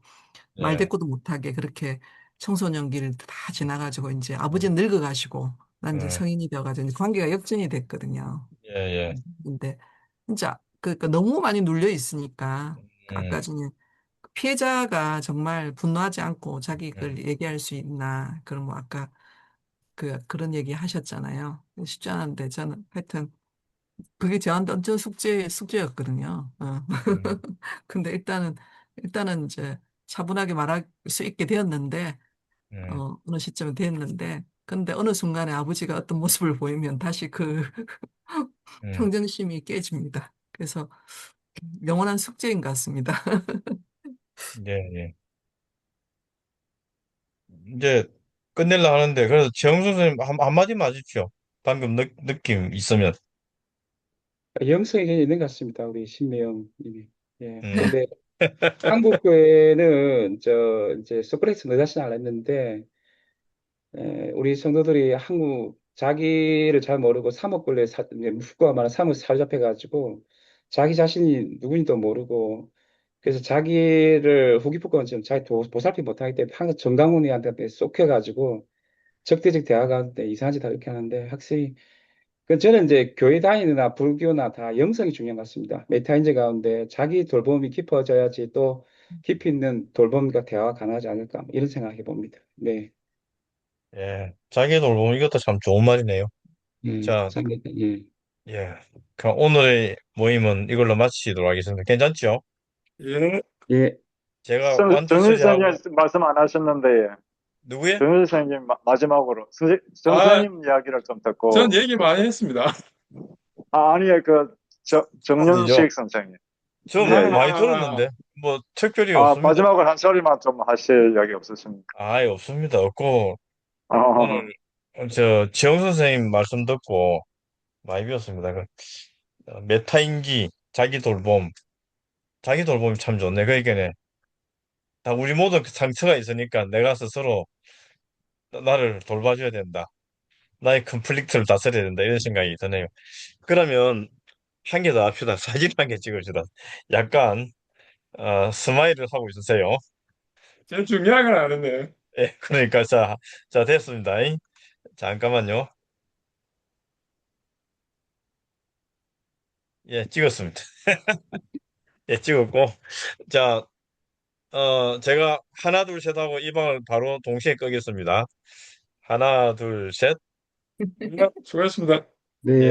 [SPEAKER 2] 예,
[SPEAKER 3] 말대꾸도 못하게 그렇게 청소년기를 다 지나가지고 이제
[SPEAKER 2] 음,
[SPEAKER 3] 아버지는 늙어가시고 난 이제
[SPEAKER 2] 음,
[SPEAKER 3] 성인이 되어가지고 이제 관계가 역전이 됐거든요.
[SPEAKER 2] 예, 예,
[SPEAKER 3] 근데 진짜 그 너무 많이 눌려 있으니까
[SPEAKER 2] 음,
[SPEAKER 3] 아까 전에 피해자가 정말 분노하지 않고 자기 걸
[SPEAKER 2] 음,
[SPEAKER 3] 얘기할 수 있나 그런 뭐 아까 그런 얘기 하셨잖아요. 쉽지 않은데 저는 하여튼 그게 저한테 완전 숙제였거든요.
[SPEAKER 2] 음,
[SPEAKER 3] 근데 일단은 이제 차분하게 말할 수 있게 되었는데,
[SPEAKER 2] 음,
[SPEAKER 3] 어느 시점에 됐는데, 근데 어느 순간에 아버지가 어떤 모습을 보이면 다시 그
[SPEAKER 2] 음,
[SPEAKER 3] 평정심이 깨집니다. 그래서 영원한 숙제인 것 같습니다.
[SPEAKER 2] 예, 예. 이제 끝낼라 하는데, 그래서 최영수 선생님 한마디만 하십시오. 방금 느낌 있으면.
[SPEAKER 4] 영성이 굉장히 있는 것 같습니다. 우리 신매영님이. 예.
[SPEAKER 2] 음,
[SPEAKER 4] 근데 한국 교회는 이제 소크라테스 너 자신 알았는데 우리 성도들이 한국 자기를 잘 모르고 사목벌레 이제 묵과 말하는 사목 사로잡혀가지고 자기 자신이 누구인지도 모르고 그래서 자기를 후기품권 지금 자기 보살피 못하기 때문에 항상 정강훈이한테 쏙혀가지고 적대적 대화가운데 이상한 짓 다 이렇게 하는데 확실히 저는 이제 교회 다니느나 불교나 다 영성이 중요한 것 같습니다. 메타인지 가운데 자기 돌봄이 깊어져야지 또 깊이 있는 돌봄과 대화가 가능하지 않을까 이런 생각해 봅니다. 네,
[SPEAKER 2] 예. 자기 돌봄 이것도 참 좋은 말이네요. 자,
[SPEAKER 4] 예.
[SPEAKER 2] 예. 그럼 오늘의 모임은 이걸로 마치도록 하겠습니다. 괜찮죠?
[SPEAKER 1] 예.
[SPEAKER 4] 예,
[SPEAKER 2] 제가
[SPEAKER 5] 정윤 선생님
[SPEAKER 2] 완주처리하고,
[SPEAKER 5] 말씀 안 하셨는데,
[SPEAKER 2] 누구의?
[SPEAKER 5] 정윤 선생님 마지막으로 정
[SPEAKER 1] 아,
[SPEAKER 5] 선생님 이야기를 좀
[SPEAKER 1] 전
[SPEAKER 5] 듣고,
[SPEAKER 1] 얘기 많이 했습니다.
[SPEAKER 5] 아니에요.
[SPEAKER 2] 아니죠.
[SPEAKER 5] 정윤식 선생님.
[SPEAKER 2] 저
[SPEAKER 5] 예, 예.
[SPEAKER 2] 많이
[SPEAKER 1] 아,
[SPEAKER 2] 들었는데, 뭐, 특별히 없습니다.
[SPEAKER 5] 마지막으로 한 소리만 좀 하실 이야기 없으십니까?
[SPEAKER 2] 아예 없습니다. 없고,
[SPEAKER 5] 어,
[SPEAKER 2] 오늘, 지영 선생님 말씀 듣고 많이 배웠습니다. 메타인지, 자기 돌봄. 자기 돌봄이 참 좋네. 그러니까, 다 우리 모두 그 상처가 있으니까 내가 스스로 나를 돌봐줘야 된다. 나의 컨플릭트를 다스려야 된다. 이런 생각이 드네요. 그러면 한 개 더 합시다. 사진 한 개 찍읍시다. 약간 스마일을 하고 있으세요.
[SPEAKER 1] 제일 중요한 건 아는데.
[SPEAKER 2] 예, 그러니까 자 됐습니다. 잠깐만요. 예, 찍었습니다. 예, 찍었고 자, 제가 하나 둘 셋 하고 이 방을 바로 동시에 끄겠습니다. 하나 둘 셋.
[SPEAKER 1] 수고하셨습니다.
[SPEAKER 4] 네.
[SPEAKER 2] 예.